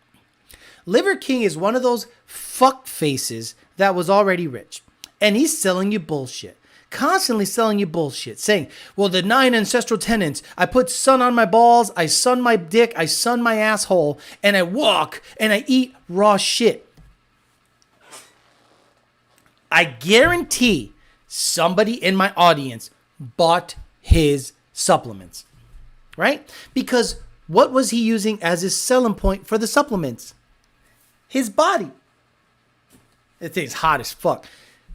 Liver King is one of those fuck faces that was already rich, and he's selling you bullshit. Constantly selling you bullshit, saying, well, the 9 ancestral tenets, I put sun on my balls, I sun my dick, I sun my asshole, and I walk and I eat raw shit. I guarantee somebody in my audience bought his supplements, right? Because what was he using as his selling point for the supplements? His body. That thing's hot as fuck.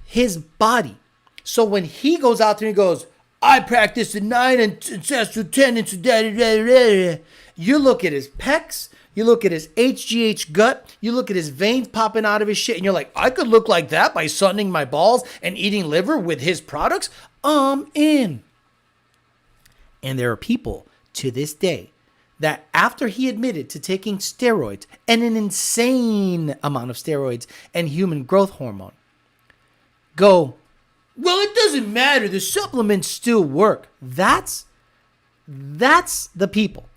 His body. So when he goes out there and he goes, I practice the 9 ancestral tenets, you look at his pecs, you look at his HGH gut, you look at his veins popping out of his shit, and you're like, I could look like that by sunning my balls and eating liver with his products? I'm in. And there are people to this day that after he admitted to taking steroids and an insane amount of steroids and human growth hormone, go, well, it doesn't matter. The supplements still work. That's the people.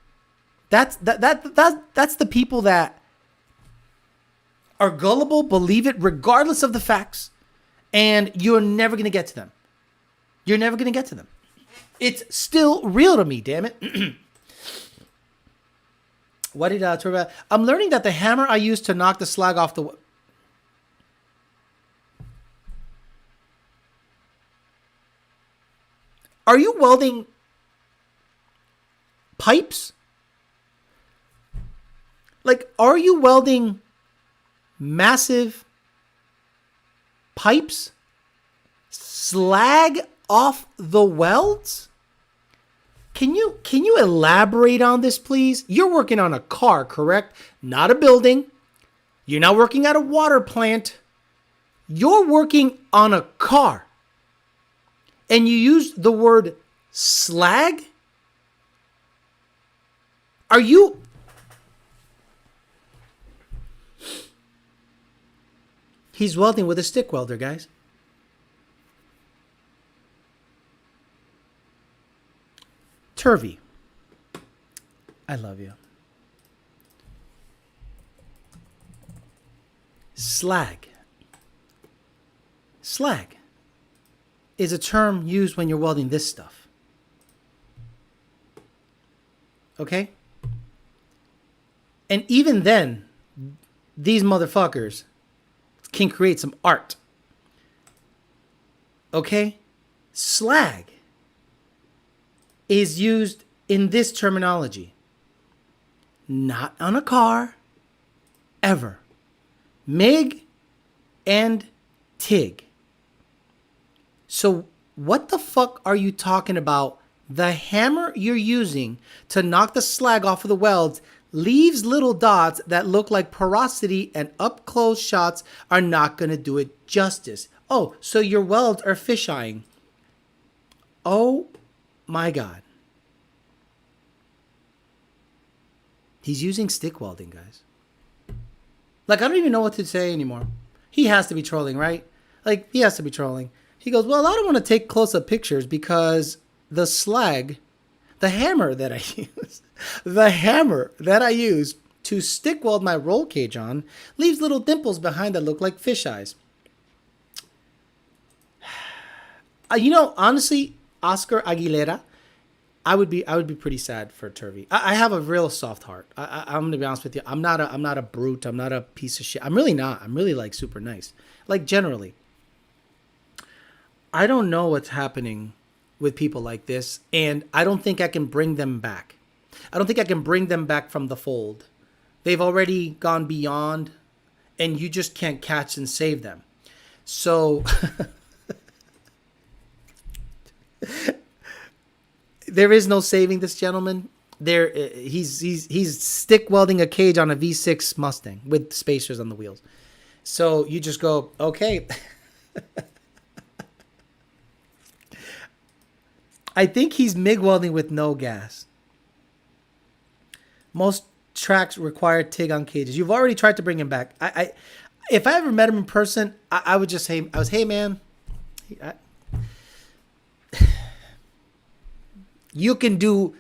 That's the people that are gullible, believe it regardless of the facts, and you're never going to get to them. You're never going to get to them. It's still real to me, damn it. What did Turbo? I'm learning that the hammer I used to knock the slag off the... Are you welding pipes? Like, are you welding massive pipes? Slag off the welds? Can you elaborate on this, please? You're working on a car, correct? Not a building. You're not working at a water plant. You're working on a car. And you use the word slag? Are you... He's welding with a stick welder, guys. Turvy, I love you. Slag. Slag is a term used when you're welding this stuff. Okay? And even then, these motherfuckers can create some art. Okay? Slag is used in this terminology. Not on a car, ever. MIG and TIG. So what the fuck are you talking about? The hammer you're using to knock the slag off of the welds leaves little dots that look like porosity, and up close shots are not going to do it justice. Oh, so your welds are fisheyeing. Oh my God. He's using stick welding, guys. Like, I don't even know what to say anymore. He has to be trolling, right? Like, he has to be trolling. He goes, well, I don't want to take close-up pictures because the slag, the hammer that I use to stick weld my roll cage on leaves little dimples behind that look like fish eyes. Honestly, Oscar Aguilera, I would be pretty sad for Turvey. I have a real soft heart. I'm gonna be honest with you. I'm not a brute. I'm not a piece of shit. I'm really not. I'm really like super nice. Like generally. I don't know what's happening with people like this, and I don't think I can bring them back. I don't think I can bring them back from the fold. They've already gone beyond, and you just can't catch and save them. So there is no saving this gentleman. He's stick welding a cage on a V6 Mustang with spacers on the wheels. So you just go, okay. I think he's MIG welding with no gas. Most tracks require TIG on cages. You've already tried to bring him back. If I ever met him in person, I would just say, hey man, you can do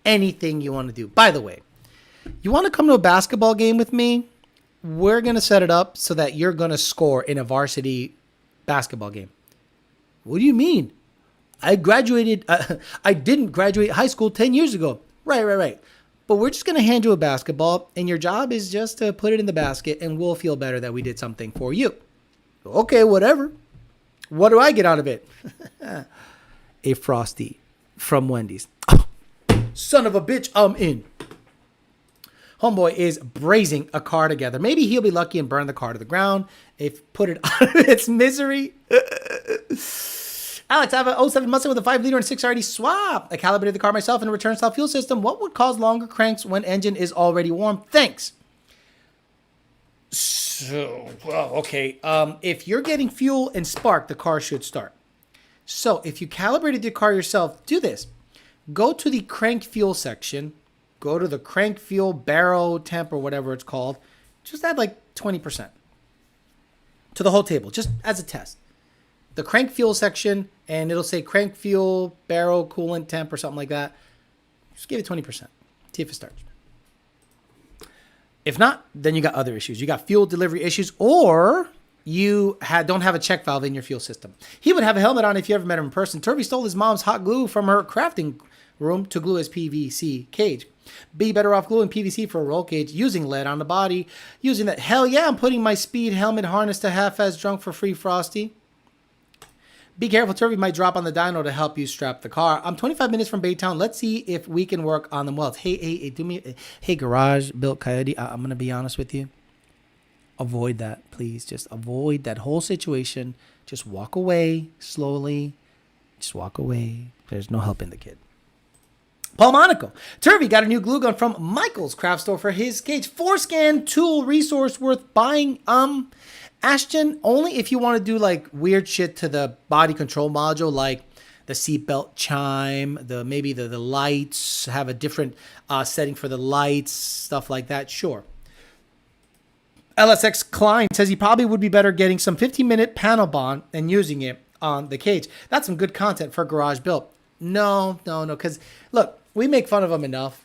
anything you want to do. By the way, you want to come to a basketball game with me? We're going to set it up so that you're going to score in a varsity basketball game. What do you mean? I didn't graduate high school 10 years ago. Right. But we're just going to hand you a basketball, and your job is just to put it in the basket, and we'll feel better that we did something for you. Okay, whatever. What do I get out of it? A Frosty from Wendy's. Oh, son of a bitch, I'm in. Homeboy is brazing a car together. Maybe he'll be lucky and burn the car to the ground. Put it out of its misery. Alex, I have a 07 Mustang with a 5-liter and 6RD swap. I calibrated the car myself in a return style fuel system. What would cause longer cranks when engine is already warm? Thanks. So, well, okay. If you're getting fuel and spark, the car should start. So if you calibrated your car yourself, do this. Go to the crank fuel section. Go to the crank fuel barrel temp or whatever it's called. Just add like 20% to the whole table, just as a test. The crank fuel section, and it'll say crank fuel, barrel, coolant temp, or something like that. Just give it 20%. See if it starts. If not, then you got other issues. You got fuel delivery issues, or you don't have a check valve in your fuel system. He would have a helmet on if you ever met him in person. Turvey stole his mom's hot glue from her crafting room to glue his PVC cage. Be better off gluing PVC for a roll cage, using lead on the body, using that. Hell yeah, I'm putting my speed helmet harness to half-ass drunk for free, Frosty. Be careful, Turvey might drop on the dyno to help you strap the car. I'm 25 minutes from Baytown. Let's see if we can work on them welds. Hey, garage built coyote. I'm gonna be honest with you. Avoid that, please. Just avoid that whole situation. Just walk away slowly. Just walk away. There's no helping the kid. Paul Monaco. Turvey got a new glue gun from Michael's craft store for his cage. 4scan tool resource worth buying. Ashton, only if you want to do like weird shit to the body control module, like the seatbelt chime, maybe the lights, have a different setting for the lights, stuff like that. Sure. LSX Klein says he probably would be better getting some 15-minute panel bond and using it on the cage. That's some good content for Garage Built. No, because look, we make fun of them enough.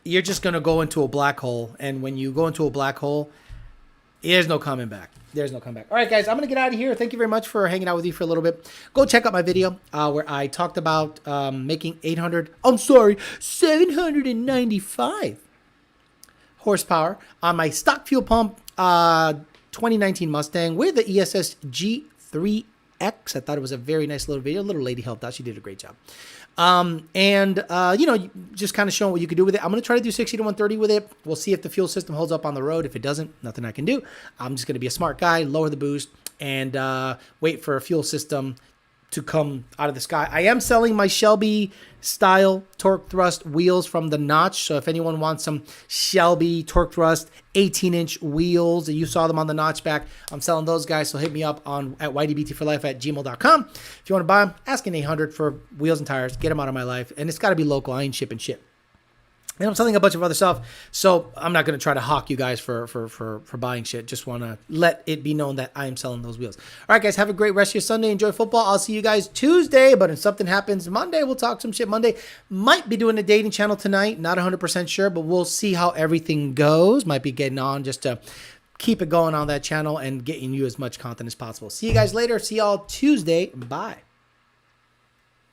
You're just going to go into a black hole, and when you go into a black hole, there's no coming back. There's no comeback. All right, guys, I'm going to get out of here. Thank you very much for hanging out with you for a little bit. Go check out my video where I talked about making 795 horsepower on my stock fuel pump 2019 Mustang with the ESS G3X. I thought it was a very nice little video. A little lady helped out. She did a great job. Just kind of showing what you could do with it. I'm going to try to do 60 to 130 with it. We'll see if the fuel system holds up on the road. If it doesn't, nothing I can do. I'm just going to be a smart guy, lower the boost, and wait for a fuel system to come out of the sky. I am selling my Shelby style torque thrust wheels from the Notch. So if anyone wants some Shelby torque thrust 18-inch wheels, you saw them on the Notch back, I'm selling those guys. So hit me up at ydbtforlife@gmail.com. If you want to buy them, ask an 800 for wheels and tires. Get them out of my life. And it's got to be local. I ain't shipping shit. And I'm selling a bunch of other stuff, so I'm not going to try to hawk you guys for buying shit. Just want to let it be known that I am selling those wheels. All right, guys, have a great rest of your Sunday. Enjoy football. I'll see you guys Tuesday, but if something happens Monday, we'll talk some shit Monday. Might be doing a dating channel tonight. Not 100% sure, but we'll see how everything goes. Might be getting on just to keep it going on that channel and getting you as much content as possible. See you guys later. See y'all Tuesday. Bye.